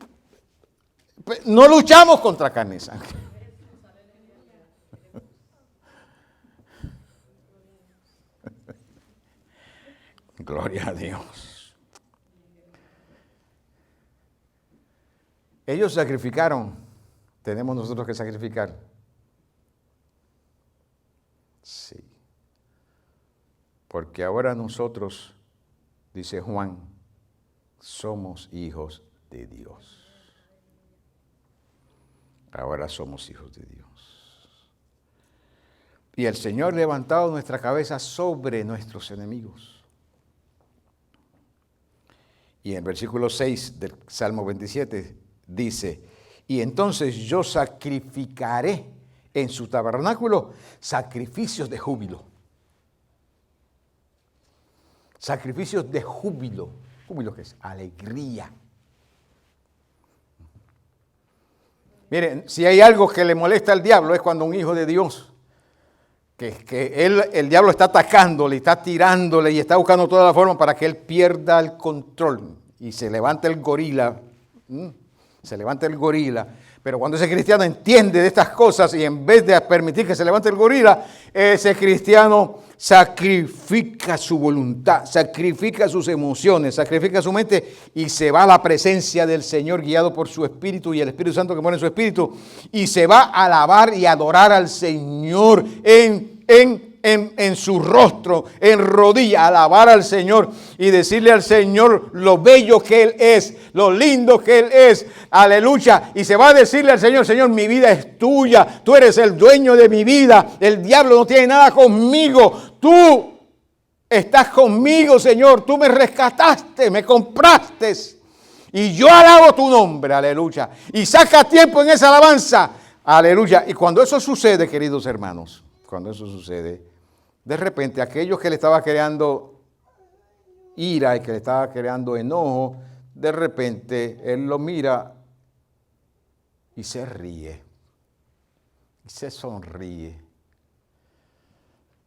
No luchamos contra carne y sangre. Gloria a Dios. Ellos sacrificaron, tenemos nosotros que sacrificar. Sí. Porque ahora nosotros, dice Juan, somos hijos de Dios. Ahora somos hijos de Dios. Y el Señor ha levantado nuestra cabeza sobre nuestros enemigos. Y en el versículo 6 del Salmo 27 dice, y entonces yo sacrificaré en su tabernáculo sacrificios de júbilo. Sacrificios de júbilo. ¿Júbilo qué es? Alegría. Miren, si hay algo que le molesta al diablo es cuando un hijo de Dios, el diablo está atacándole, está tirándole y está buscando toda la forma para que él pierda el control y se levanta el gorila. Se levanta el gorila, pero cuando ese cristiano entiende de estas cosas y en vez de permitir que se levante el gorila, ese cristiano sacrifica su voluntad, sacrifica sus emociones, sacrifica su mente y se va a la presencia del Señor guiado por su Espíritu y el Espíritu Santo que pone en su Espíritu y se va a alabar y adorar al Señor en su rostro, en rodilla, alabar al Señor y decirle al Señor lo bello que Él es, lo lindo que Él es, aleluya. Y se va a decirle al Señor, Señor, mi vida es tuya, tú eres el dueño de mi vida, el diablo no tiene nada conmigo, tú estás conmigo, Señor, tú me rescataste, me compraste y yo alabo tu nombre, aleluya. Y saca tiempo en esa alabanza, aleluya. Y cuando eso sucede, queridos hermanos, cuando eso sucede, de repente aquellos que le estaba creando ira y que le estaba creando enojo, de repente él lo mira y se ríe, y se sonríe,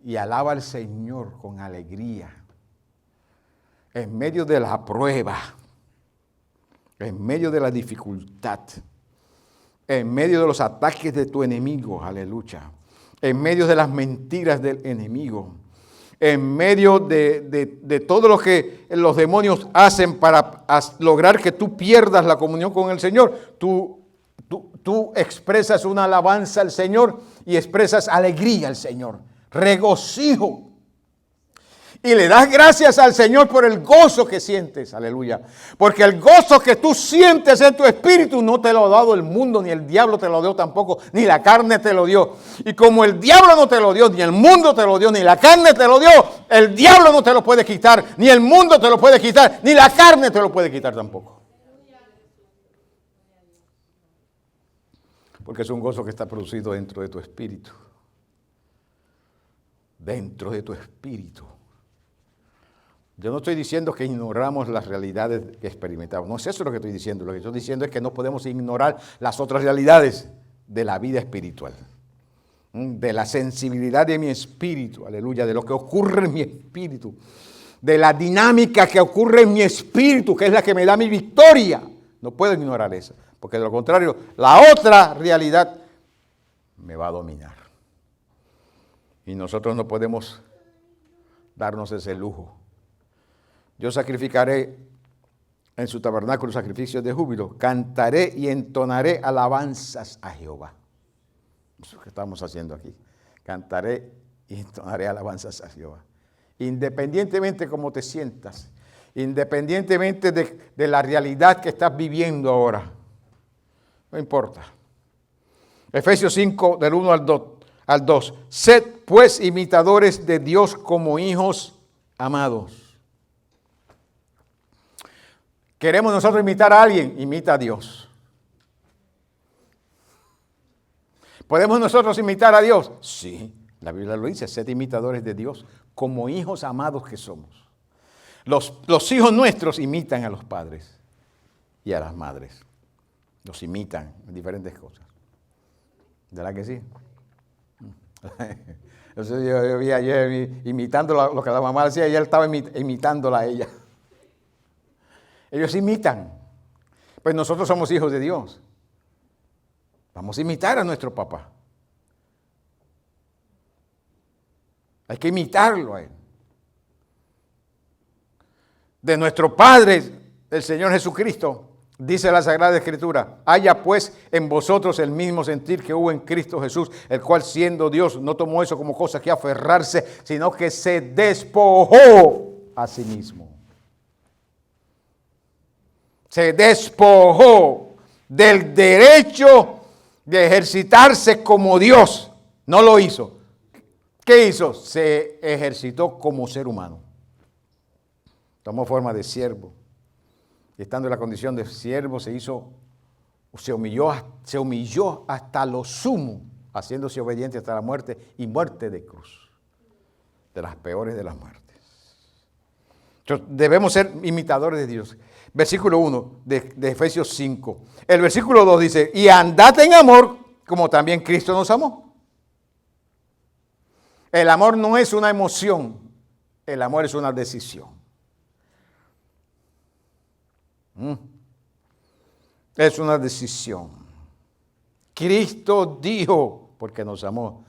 y alaba al Señor con alegría, en medio de la prueba, en medio de la dificultad, en medio de los ataques de tu enemigo, aleluya. En medio de las mentiras del enemigo, en medio de todo lo que los demonios hacen para lograr que tú pierdas la comunión con el Señor, tú expresas una alabanza al Señor y expresas alegría al Señor, regocijo. Y le das gracias al Señor por el gozo que sientes, aleluya. Porque el gozo que tú sientes en tu espíritu no te lo ha dado el mundo, ni el diablo te lo dio tampoco, ni la carne te lo dio. Y como el diablo no te lo dio, ni el mundo te lo dio, ni la carne te lo dio, el diablo no te lo puede quitar, ni el mundo te lo puede quitar, ni la carne te lo puede quitar tampoco. Porque es un gozo que está producido dentro de tu espíritu. Dentro de tu espíritu. Yo no estoy diciendo que ignoramos las realidades que experimentamos. No es eso lo que estoy diciendo. Lo que estoy diciendo es que no podemos ignorar las otras realidades de la vida espiritual. De la sensibilidad de mi espíritu. Aleluya. De lo que ocurre en mi espíritu. De la dinámica que ocurre en mi espíritu, que es la que me da mi victoria. No puedo ignorar eso. Porque de lo contrario, la otra realidad me va a dominar. Y nosotros no podemos darnos ese lujo. Yo sacrificaré en su tabernáculo sacrificios de júbilo, cantaré y entonaré alabanzas a Jehová. Eso es lo que estamos haciendo aquí. Cantaré y entonaré alabanzas a Jehová. Independientemente de cómo te sientas, independientemente de la realidad que estás viviendo ahora, no importa. Efesios 5, del 1 al 2. Sed pues imitadores de Dios como hijos amados. ¿Queremos nosotros imitar a alguien? Imita a Dios. ¿Podemos nosotros imitar a Dios? Sí, la Biblia lo dice, sed imitadores de Dios como hijos amados que somos. Los hijos nuestros imitan a los padres y a las madres. Los imitan en diferentes cosas. ¿Verdad que sí? Entonces yo vi ayer imitando lo que la mamá decía y él estaba imitándola a ella. Ellos imitan. Pues nosotros somos hijos de Dios. Vamos a imitar a nuestro papá. Hay que imitarlo a él. De nuestro Padre, el Señor Jesucristo, dice la Sagrada Escritura, haya pues en vosotros el mismo sentir que hubo en Cristo Jesús, el cual siendo Dios no tomó eso como cosa que aferrarse, sino que se despojó a sí mismo. Se despojó del derecho de ejercitarse como Dios. No lo hizo. ¿Qué hizo? Se ejercitó como ser humano. Tomó forma de siervo. Y estando en la condición de siervo se humilló hasta lo sumo, haciéndose obediente hasta la muerte y muerte de cruz. De las peores de las muertes. Entonces, debemos ser imitadores de Dios. Versículo 1 de Efesios 5. El versículo 2 dice, y andad en amor como también Cristo nos amó. El amor no es una emoción, el amor es una decisión. Es una decisión. Cristo dijo, porque nos amó,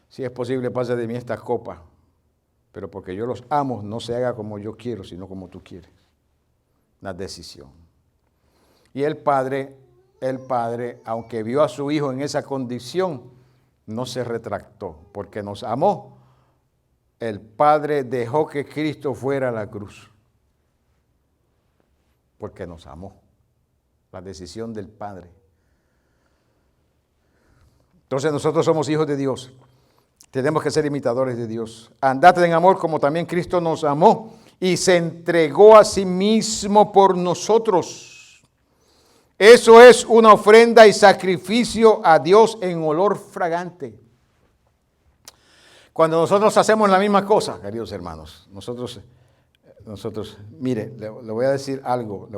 si es posible pase de mí esta copa, pero porque yo los amo, no se haga como yo quiero, sino como tú quieres. Una decisión. Y el padre, aunque vio a su hijo en esa condición, no se retractó, porque nos amó. El Padre dejó que Cristo fuera a la cruz, porque nos amó. La decisión del Padre. Entonces nosotros somos hijos de Dios. Tenemos que ser imitadores de Dios. Andad en amor como también Cristo nos amó y se entregó a sí mismo por nosotros. Eso es una ofrenda y sacrificio a Dios en olor fragante. Cuando nosotros hacemos la misma cosa, queridos hermanos, nosotros, mire, le voy a decir algo,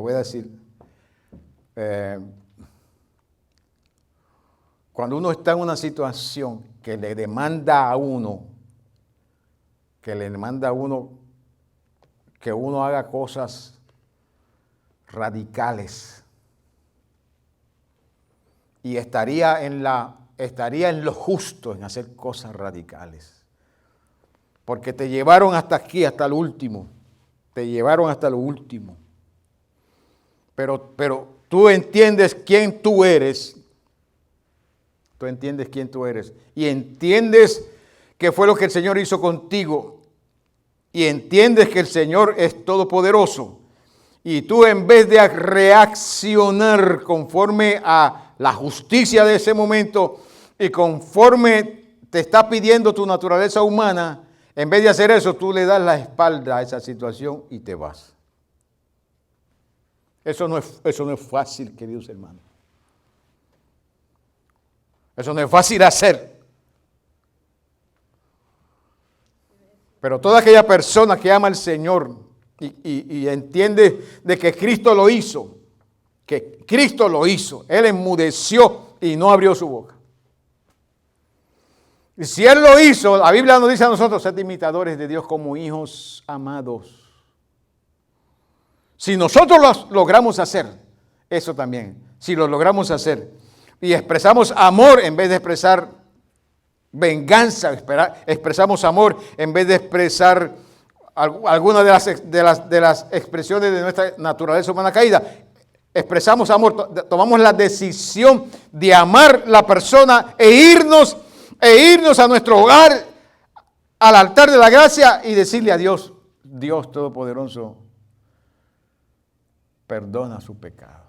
cuando uno está en una situación que le demanda a uno, que uno haga cosas radicales, y estaría en lo justo en hacer cosas radicales. Porque te llevaron hasta aquí, hasta lo último. Te llevaron hasta lo último. Pero tú entiendes quién tú eres. Tú entiendes quién tú eres. Y entiendes qué fue lo que el Señor hizo contigo. y entiendes que el Señor es todopoderoso, y tú en vez de reaccionar conforme a la justicia de ese momento y conforme te está pidiendo tu naturaleza humana, en vez de hacer eso, tú le das la espalda a esa situación y te vas. Eso no es fácil, queridos hermanos. Eso no es fácil hacer. Pero toda aquella persona que ama al Señor y entiende de que Cristo lo hizo, Él enmudeció y no abrió su boca. Y si Él lo hizo, la Biblia nos dice a nosotros, sed imitadores de Dios como hijos amados. Si nosotros lo logramos hacer, eso también, si lo logramos hacer, y expresamos amor en vez de expresar venganza, expresamos amor en vez de expresar alguna de las expresiones de nuestra naturaleza humana caída, expresamos amor, tomamos la decisión de amar la persona e irnos a nuestro hogar, al altar de la gracia y decirle a Dios, Dios Todopoderoso, perdona su pecado.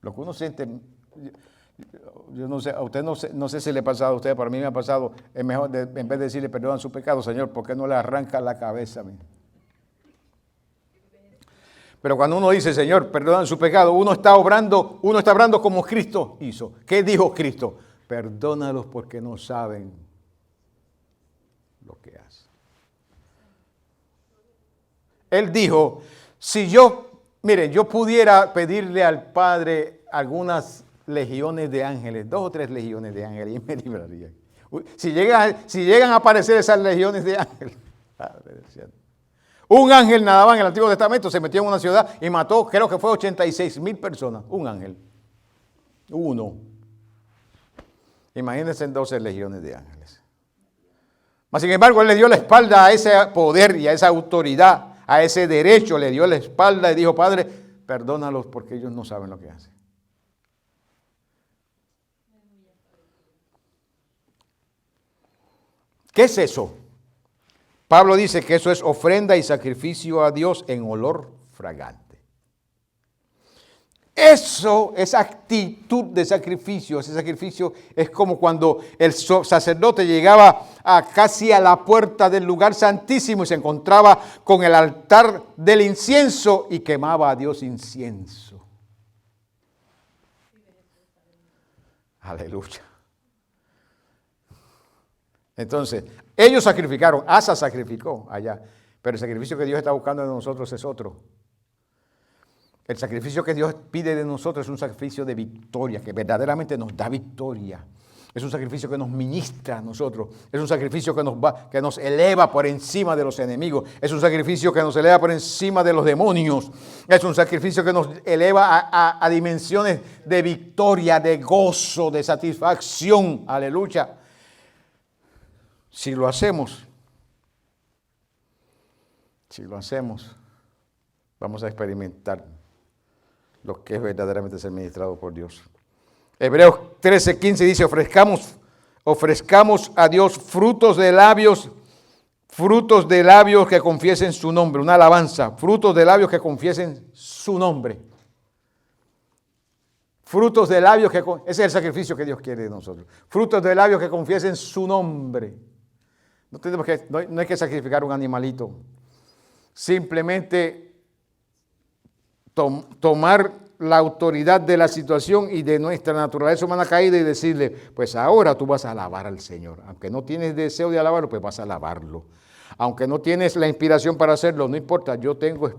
Lo que uno siente, yo no sé, a usted no sé si le ha pasado a usted, para mí me ha pasado, es mejor en vez de decirle perdona su pecado, Señor, ¿por qué no le arranca la cabeza a mí? Pero cuando uno dice, Señor, perdona su pecado, uno está obrando como Cristo hizo. ¿Qué dijo Cristo? Perdónalos porque no saben lo que hacen. Él dijo, miren, yo pudiera pedirle al Padre algunas legiones de ángeles, 2 o 3 legiones de ángeles, y me libraría. Si llegan a aparecer esas legiones de ángeles, un ángel nada más en el Antiguo Testamento se metió en una ciudad y mató, creo que fue 86,000 personas, un ángel, uno. Imagínense en 12 legiones de ángeles. Mas sin embargo, Él le dio la espalda a ese poder y a esa autoridad, a ese derecho, le dio la espalda y dijo, Padre, perdónalos porque ellos no saben lo que hacen. ¿Qué es eso? Pablo dice que eso es ofrenda y sacrificio a Dios en olor fragante. Eso, esa actitud de sacrificio, ese sacrificio es como cuando el sacerdote llegaba casi a la puerta del lugar santísimo y se encontraba con el altar del incienso y quemaba a Dios incienso. Aleluya. Entonces, ellos sacrificaron, Asa sacrificó allá, pero el sacrificio que Dios está buscando de nosotros es otro. El sacrificio que Dios pide de nosotros es un sacrificio de victoria, que verdaderamente nos da victoria. Es un sacrificio que nos ministra a nosotros. Es un sacrificio que nos eleva por encima de los enemigos. Es un sacrificio que nos eleva por encima de los demonios. Es un sacrificio que nos eleva a dimensiones de victoria, de gozo, de satisfacción. Aleluya. Si lo hacemos, vamos a experimentar lo que es verdaderamente ser ministrado por Dios. Hebreos 13:15 dice, ofrezcamos a Dios frutos de labios que confiesen su nombre, una alabanza, frutos de labios que confiesen su nombre. Frutos de labios ese es el sacrificio que Dios quiere de nosotros. Frutos de labios que confiesen su nombre. No hay que sacrificar un animalito. Simplemente tomar la autoridad de la situación y de nuestra naturaleza humana caída y decirle, pues ahora tú vas a alabar al Señor. Aunque no tienes deseo de alabarlo, pues vas a alabarlo. Aunque no tienes la inspiración para hacerlo, no importa, yo tengo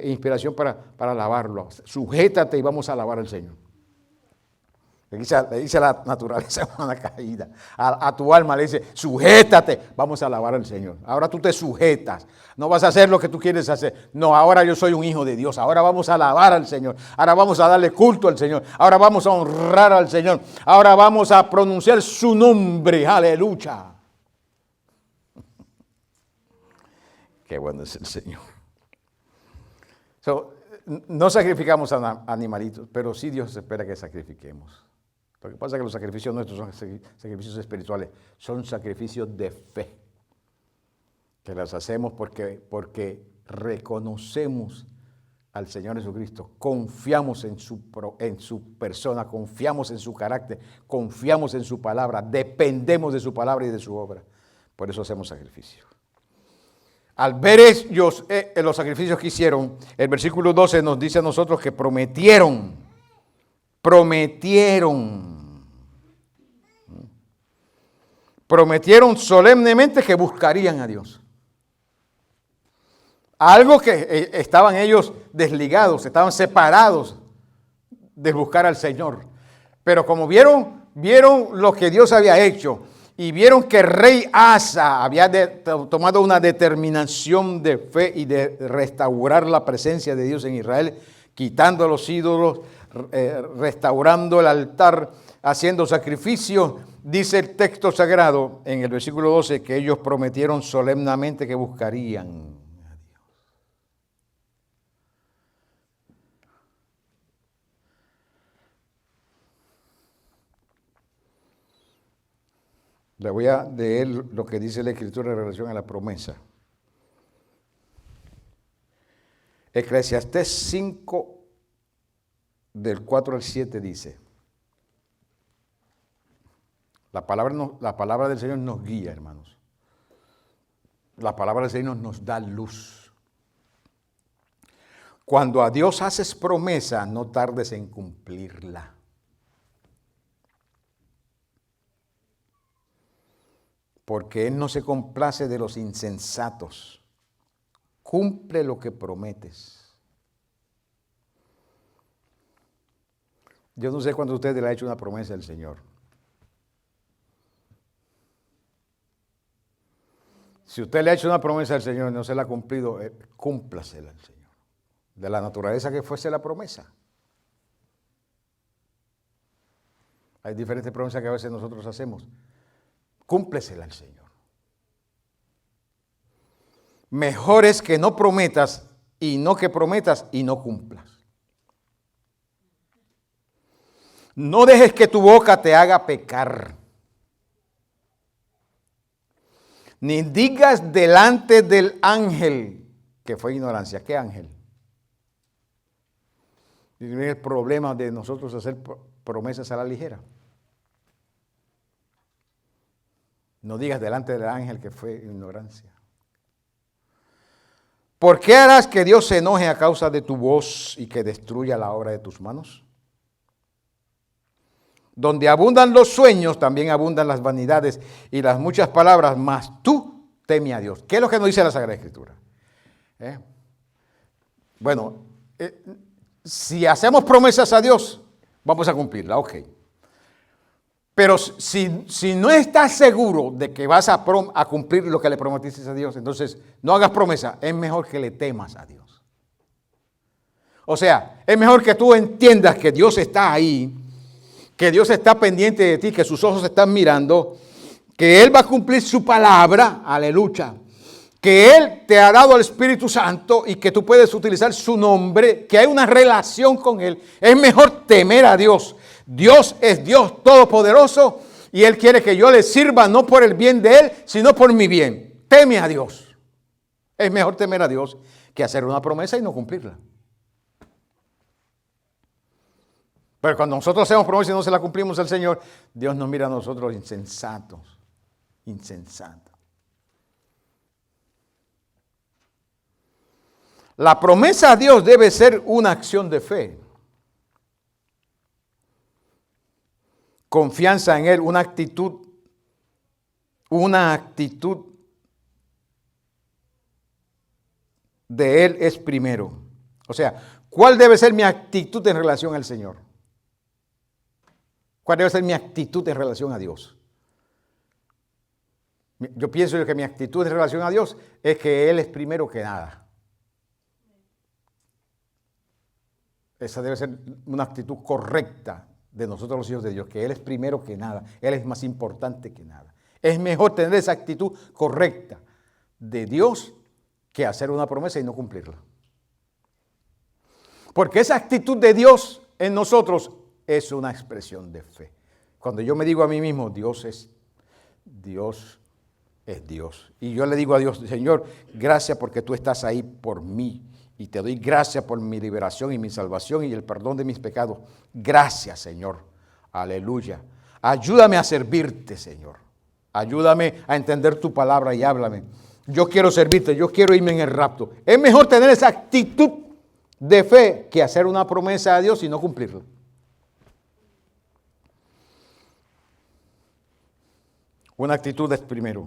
inspiración para alabarlo. Sujétate y vamos a alabar al Señor. Le dice a la naturaleza humana caída, a tu alma le dice, sujétate, vamos a alabar al Señor. Ahora tú te sujetas, no vas a hacer lo que tú quieres hacer. No, ahora yo soy un hijo de Dios, ahora vamos a alabar al Señor, ahora vamos a darle culto al Señor, ahora vamos a honrar al Señor, ahora vamos a pronunciar su nombre, aleluya. Qué bueno es el Señor. No sacrificamos a animalitos, pero sí Dios espera que sacrifiquemos. Lo que pasa es que los sacrificios nuestros son sacrificios espirituales, son sacrificios de fe, que las hacemos porque reconocemos al Señor Jesucristo, confiamos en su persona, confiamos en su carácter, confiamos en su palabra, dependemos de su palabra y de su obra. Por eso hacemos sacrificios. Al ver ellos los sacrificios que hicieron, el versículo 12 nos dice a nosotros que prometieron solemnemente que buscarían a Dios. Algo que estaban ellos desligados, estaban separados de buscar al Señor. Pero como vieron lo que Dios había hecho y vieron que el rey Asa había tomado una determinación de fe y de restaurar la presencia de Dios en Israel, quitando los ídolos, restaurando el altar, haciendo sacrificios, dice el texto sagrado en el versículo 12 que ellos prometieron solemnemente que buscarían. Le voy a leer lo que dice la Escritura en relación a la promesa. Eclesiastés 5, del 4 al 7 dice, la palabra del Señor nos guía, hermanos. La palabra del Señor nos da luz. Cuando a Dios haces promesa, no tardes en cumplirla. Porque Él no se complace de los insensatos. Cumple lo que prometes. Yo no sé cuándo usted le ha hecho una promesa al Señor. Si usted le ha hecho una promesa al Señor y no se la ha cumplido, cúmplasela al Señor. De la naturaleza que fuese la promesa. Hay diferentes promesas que a veces nosotros hacemos. Cúmplesela al Señor. Mejor es que no prometas y no que prometas y no cumplas. No dejes que tu boca te haga pecar. Ni digas delante del ángel que fue ignorancia. ¿Qué ángel? El problema de nosotros hacer promesas a la ligera. No digas delante del ángel que fue ignorancia. ¿Por qué harás que Dios se enoje a causa de tu voz y que destruya la obra de tus manos? Donde abundan los sueños, también abundan las vanidades y las muchas palabras, mas tú teme a Dios. ¿Qué es lo que nos dice la Sagrada Escritura? Bueno, si hacemos promesas a Dios, vamos a cumplirla, ok. Pero si no estás seguro de que vas a cumplir lo que le prometiste a Dios, entonces no hagas promesa. Es mejor que le temas a Dios. O sea, es mejor que tú entiendas que Dios está ahí, que Dios está pendiente de ti, que sus ojos están mirando, que Él va a cumplir su palabra, aleluya, que Él te ha dado el Espíritu Santo y que tú puedes utilizar su nombre, que hay una relación con Él. Es mejor temer a Dios. Dios es Dios todopoderoso y Él quiere que yo le sirva no por el bien de Él, sino por mi bien. Teme a Dios. Es mejor temer a Dios que hacer una promesa y no cumplirla. Pero cuando nosotros hacemos promesa y no se la cumplimos al Señor, Dios nos mira a nosotros insensatos. Insensatos. La promesa a Dios debe ser una acción de fe. Confianza en Él, una actitud de Él es primero. O sea, ¿cuál debe ser mi actitud en relación al Señor? ¿Cuál debe ser mi actitud en relación a Dios? Yo pienso que mi actitud en relación a Dios es que Él es primero que nada. Esa debe ser una actitud correcta de nosotros los hijos de Dios, que Él es primero que nada, Él es más importante que nada. Es mejor tener esa actitud correcta de Dios que hacer una promesa y no cumplirla. Porque esa actitud de Dios en nosotros es una expresión de fe. Cuando yo me digo a mí mismo, Dios es Dios. Y yo le digo a Dios, Señor, gracias porque tú estás ahí por mí. Y te doy gracias por mi liberación y mi salvación y el perdón de mis pecados. Gracias, Señor. Aleluya. Ayúdame a servirte, Señor. Ayúdame a entender tu palabra y háblame. Yo quiero servirte, yo quiero irme en el rapto. Es mejor tener esa actitud de fe que hacer una promesa a Dios y no cumplirla. Una actitud es primero.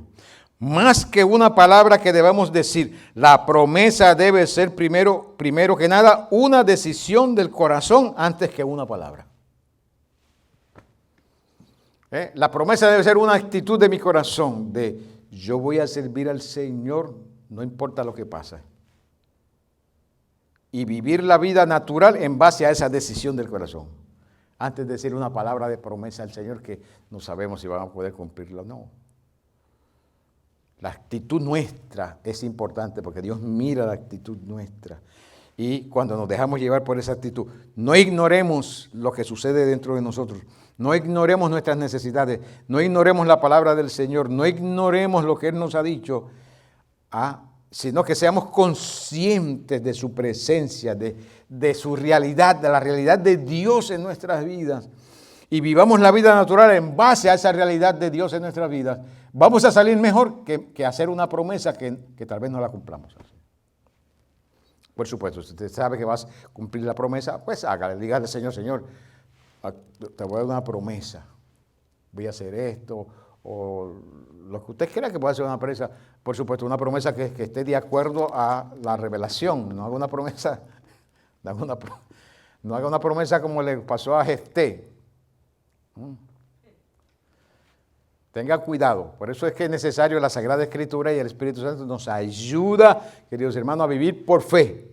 Más que una palabra que debamos decir, la promesa debe ser primero que nada una decisión del corazón antes que una palabra. La promesa debe ser una actitud de mi corazón, de yo voy a servir al Señor, no importa lo que pase. Y vivir la vida natural en base a esa decisión del corazón. Antes de decir una palabra de promesa al Señor que no sabemos si vamos a poder cumplirla o no. La actitud nuestra es importante porque Dios mira la actitud nuestra. Y cuando nos dejamos llevar por esa actitud, no ignoremos lo que sucede dentro de nosotros. No ignoremos nuestras necesidades. No ignoremos la palabra del Señor. No ignoremos lo que Él nos ha dicho. Sino que seamos conscientes de su presencia, de su realidad, de la realidad de Dios en nuestras vidas. Y vivamos la vida natural en base a esa realidad de Dios en nuestras vidas. Vamos a salir mejor que hacer una promesa que tal vez no la cumplamos. Por supuesto, si usted sabe que vas a cumplir la promesa, pues hágale, dígale, Señor, te voy a dar una promesa. Voy a hacer esto, o lo que usted crea que puede ser una promesa. Por supuesto, una promesa que esté de acuerdo a la revelación. No haga una promesa, no haga una promesa como le pasó a Jefté. Tenga cuidado, por eso es que es necesario la Sagrada Escritura y el Espíritu Santo nos ayuda, queridos hermanos, a vivir por fe.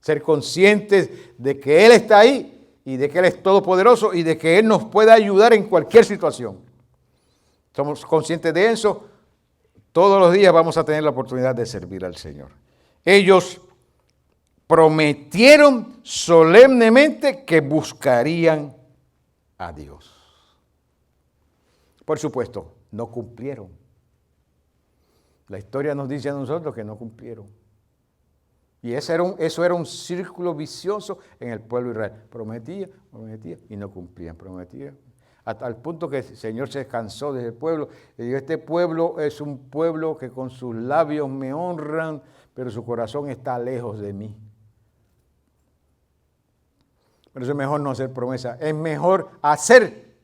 Ser conscientes de que Él está ahí y de que Él es todopoderoso y de que Él nos puede ayudar en cualquier situación. Somos conscientes de eso, todos los días vamos a tener la oportunidad de servir al Señor. Ellos prometieron solemnemente que buscarían a Dios. Por supuesto, no cumplieron. La historia nos dice a nosotros que no cumplieron. Y eso era un círculo vicioso en el pueblo de Israel. Prometía y no cumplían. Prometía. Hasta el punto que el Señor se cansó de ese pueblo. Y dijo, este pueblo es un pueblo que con sus labios me honran, pero su corazón está lejos de mí. Pero eso es mejor no hacer promesa. Es mejor hacer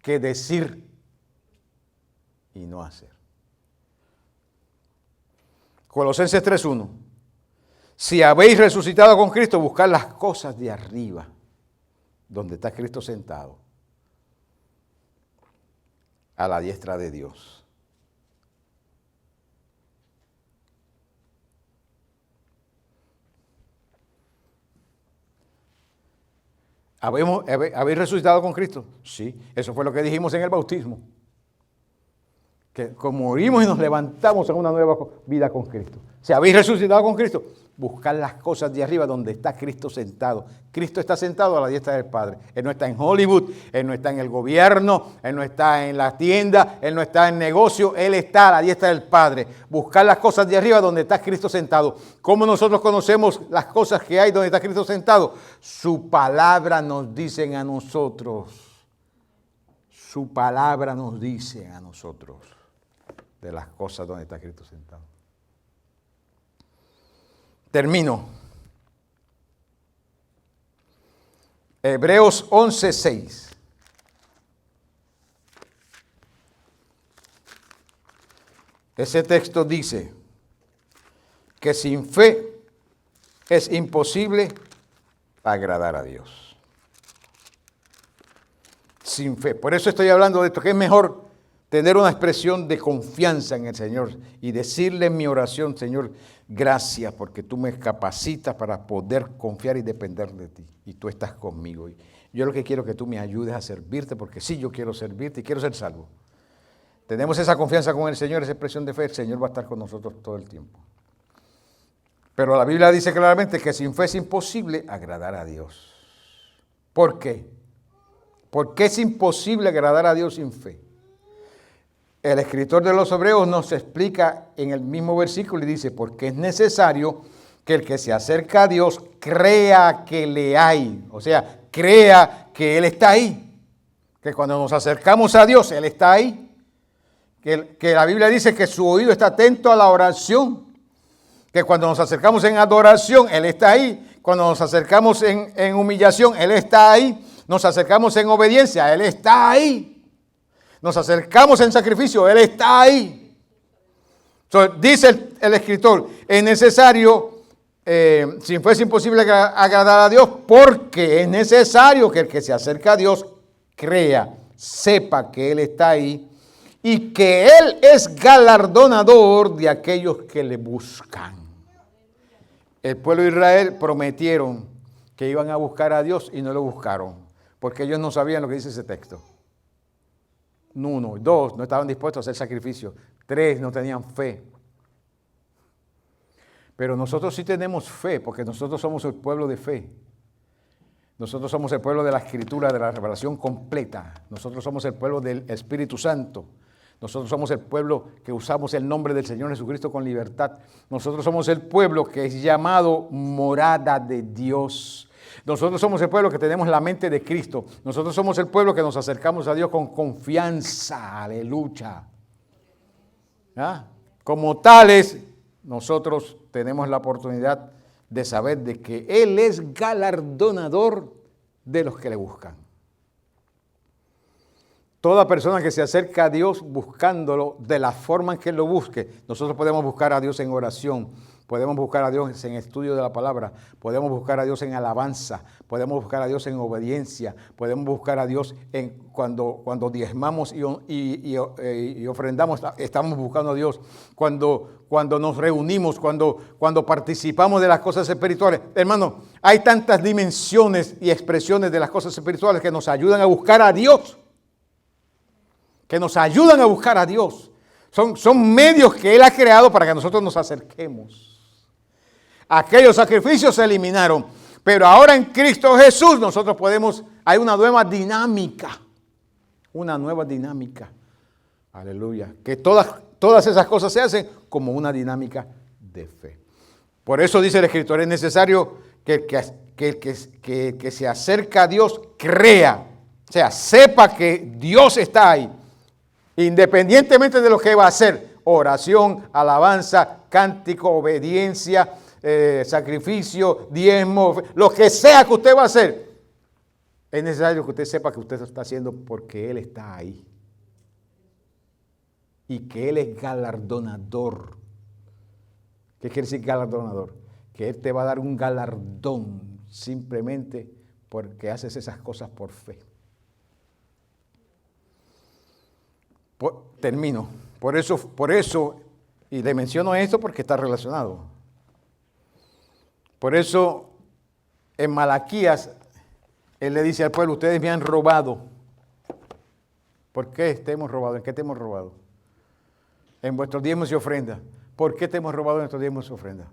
que decir y no hacer. Colosenses 3:1. Si habéis resucitado con Cristo, buscad las cosas de arriba, donde está Cristo sentado, a la diestra de Dios. ¿Habéis resucitado con Cristo? Sí, eso fue lo que dijimos en el bautismo. Que morimos y nos levantamos en una nueva vida con Cristo. Si habéis resucitado con Cristo, buscad las cosas de arriba donde está Cristo sentado. Cristo está sentado a la diestra del Padre. Él no está en Hollywood, Él no está en el gobierno, Él no está en la tienda, Él no está en negocio, Él está a la diestra del Padre. Buscad las cosas de arriba donde está Cristo sentado. ¿Cómo nosotros conocemos las cosas que hay donde está Cristo sentado? Su palabra nos dice a nosotros. Su palabra nos dice a nosotros de las cosas donde está Cristo sentado. Termino. Hebreos 11:6. Ese texto dice que sin fe es imposible agradar a Dios. Sin fe. Por eso estoy hablando de esto, que es mejor tener una expresión de confianza en el Señor y decirle en mi oración, Señor, gracias porque tú me capacitas para poder confiar y depender de ti. Y tú estás conmigo. Y yo lo que quiero es que tú me ayudes a servirte, porque sí, yo quiero servirte y quiero ser salvo. Tenemos esa confianza con el Señor, esa expresión de fe, el Señor va a estar con nosotros todo el tiempo. Pero la Biblia dice claramente que sin fe es imposible agradar a Dios. ¿Por qué? Porque es imposible agradar a Dios sin fe. El escritor de los Hebreos nos explica en el mismo versículo y dice, porque es necesario que el que se acerca a Dios crea que le hay. O sea, crea que Él está ahí. Que cuando nos acercamos a Dios, Él está ahí. Que la Biblia dice que su oído está atento a la oración. Que cuando nos acercamos en adoración, Él está ahí. Cuando nos acercamos en humillación, Él está ahí. Nos acercamos en obediencia, Él está ahí. Nos acercamos en sacrificio, Él está ahí. Dice el escritor, es necesario, si fuese imposible agradar a Dios, porque es necesario que el que se acerca a Dios crea, sepa que Él está ahí y que Él es galardonador de aquellos que le buscan. El pueblo de Israel prometieron que iban a buscar a Dios y no lo buscaron. Porque ellos no sabían lo que dice ese texto. 1, 2, no estaban dispuestos a hacer sacrificio. 3, no tenían fe. Pero nosotros sí tenemos fe, porque nosotros somos el pueblo de fe. Nosotros somos el pueblo de la Escritura, de la revelación completa. Nosotros somos el pueblo del Espíritu Santo. Nosotros somos el pueblo que usamos el nombre del Señor Jesucristo con libertad. Nosotros somos el pueblo que es llamado morada de Dios. Nosotros somos el pueblo que tenemos la mente de Cristo. Nosotros somos el pueblo que nos acercamos a Dios con confianza. Aleluya. ¿Ah? Como tales, nosotros tenemos la oportunidad de saber de que Él es galardonador de los que le buscan. Toda persona que se acerca a Dios buscándolo de la forma en que Él lo busque, nosotros podemos buscar a Dios en oración, podemos buscar a Dios en estudio de la palabra, podemos buscar a Dios en alabanza, podemos buscar a Dios en obediencia, podemos buscar a Dios cuando diezmamos y ofrendamos, estamos buscando a Dios. Cuando nos reunimos, cuando participamos de las cosas espirituales. Hermano, hay tantas dimensiones y expresiones de las cosas espirituales que nos ayudan a buscar a Dios. Que nos ayudan a buscar a Dios. Son medios que Él ha creado para que nosotros nos acerquemos. Aquellos sacrificios se eliminaron, pero ahora en Cristo Jesús nosotros hay una nueva dinámica. Una nueva dinámica. Aleluya. Que todas esas cosas se hacen como una dinámica de fe. Por eso dice el escritor, es necesario que el que se acerca a Dios crea. O sea, sepa que Dios está ahí. Independientemente de lo que va a hacer, oración, alabanza, cántico, obediencia, sacrificio, diezmo, lo que sea que usted va a hacer, es necesario que usted sepa que usted lo está haciendo porque Él está ahí. Y que Él es galardonador. ¿Qué quiere decir galardonador? Que Él te va a dar un galardón simplemente porque haces esas cosas por fe. Termino. Por eso, y le menciono esto porque está relacionado. Por eso, en Malaquías, Él le dice al pueblo, ustedes me han robado. ¿Por qué te hemos robado? ¿En qué te hemos robado? En vuestros diezmos y ofrendas. ¿Por qué te hemos robado en nuestros diezmos y ofrendas?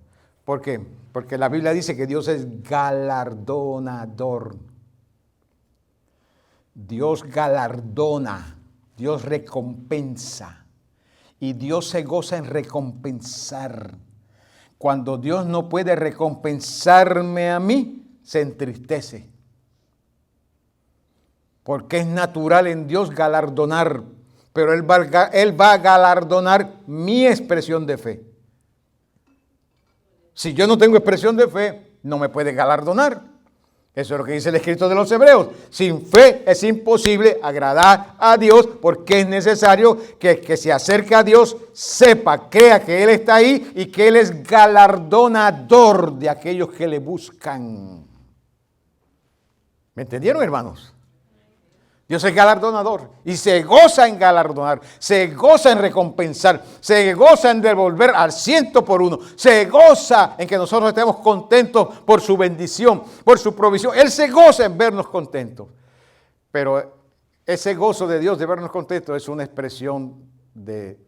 ¿Por qué? Porque la Biblia dice que Dios es galardonador. Dios galardona. Dios recompensa y Dios se goza en recompensar. Cuando Dios no puede recompensarme a mí, se entristece. Porque es natural en Dios galardonar, pero Él va a galardonar mi expresión de fe. Si yo no tengo expresión de fe, no me puede galardonar. Eso es lo que dice el escrito de los Hebreos. Sin fe es imposible agradar a Dios porque es necesario que el que se acerque a Dios sepa, crea que Él está ahí y que Él es galardonador de aquellos que le buscan. ¿Me entendieron, hermanos? Dios es galardonador y se goza en galardonar, se goza en recompensar, se goza en devolver al 100%, se goza en que nosotros estemos contentos por su bendición, por su provisión. Él se goza en vernos contentos. Pero ese gozo de Dios de vernos contentos es una expresión de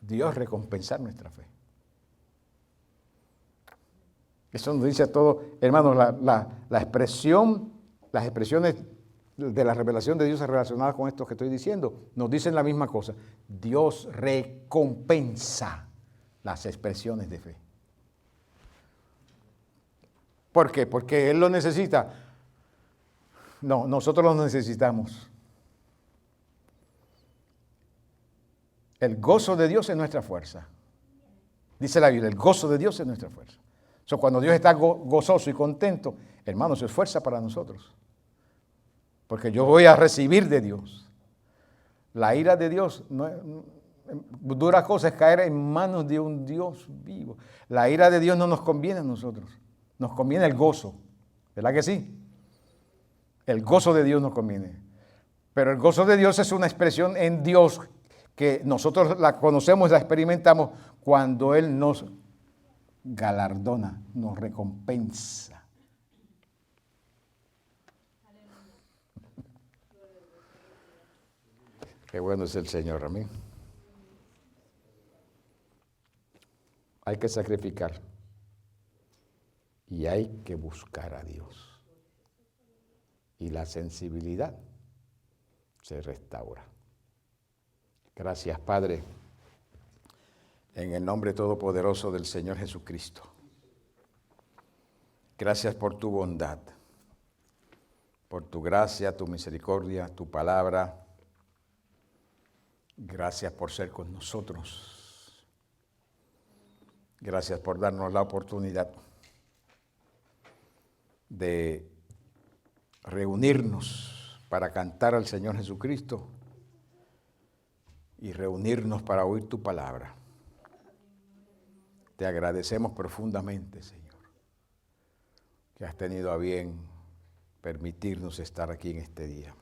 Dios recompensar nuestra fe. Eso nos dice a todos, hermanos, las expresiones de la revelación de Dios relacionada con esto que estoy diciendo, nos dicen la misma cosa. Dios recompensa las expresiones de fe. ¿Por qué? Porque Él lo necesita. No, nosotros lo necesitamos. El gozo de Dios es nuestra fuerza. Dice la Biblia, el gozo de Dios es nuestra fuerza. Cuando Dios está gozoso y contento, hermano, eso es fuerza para nosotros. Porque yo voy a recibir de Dios. La ira de Dios, dura cosa es caer en manos de un Dios vivo. La ira de Dios no nos conviene a nosotros. Nos conviene el gozo. ¿Verdad que sí? El gozo de Dios nos conviene. Pero el gozo de Dios es una expresión en Dios que nosotros la conocemos, la experimentamos cuando Él nos galardona, nos recompensa. Qué bueno es el Señor, amén. Hay que sacrificar y hay que buscar a Dios. Y la sensibilidad se restaura. Gracias, Padre, en el nombre todopoderoso del Señor Jesucristo. Gracias por tu bondad, por tu gracia, tu misericordia, tu palabra. Gracias por ser con nosotros. Gracias por darnos la oportunidad de reunirnos para cantar al Señor Jesucristo y reunirnos para oír tu palabra. Te agradecemos profundamente, Señor, que has tenido a bien permitirnos estar aquí en este día.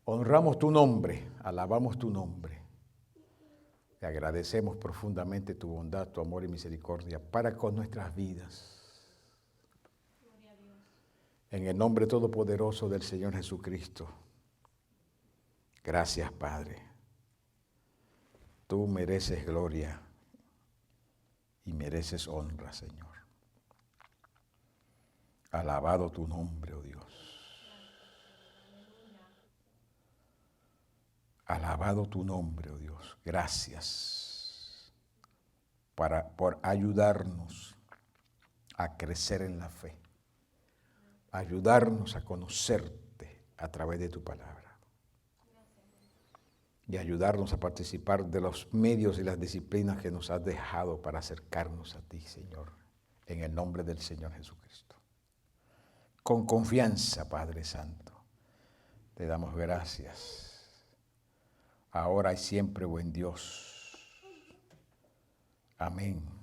Honramos tu nombre, alabamos tu nombre. Te agradecemos profundamente tu bondad, tu amor y misericordia para con nuestras vidas. En el nombre todopoderoso del Señor Jesucristo. Gracias, Padre. Tú mereces gloria y mereces honra, Señor. Alabado tu nombre, oh Dios. Alabado tu nombre, oh Dios. Gracias por ayudarnos a crecer en la fe. Ayudarnos a conocerte a través de tu palabra. Y ayudarnos a participar de los medios y las disciplinas que nos has dejado para acercarnos a ti, Señor, en el nombre del Señor Jesucristo. Con confianza, Padre Santo, te damos gracias. Ahora y siempre, buen Dios. Amén.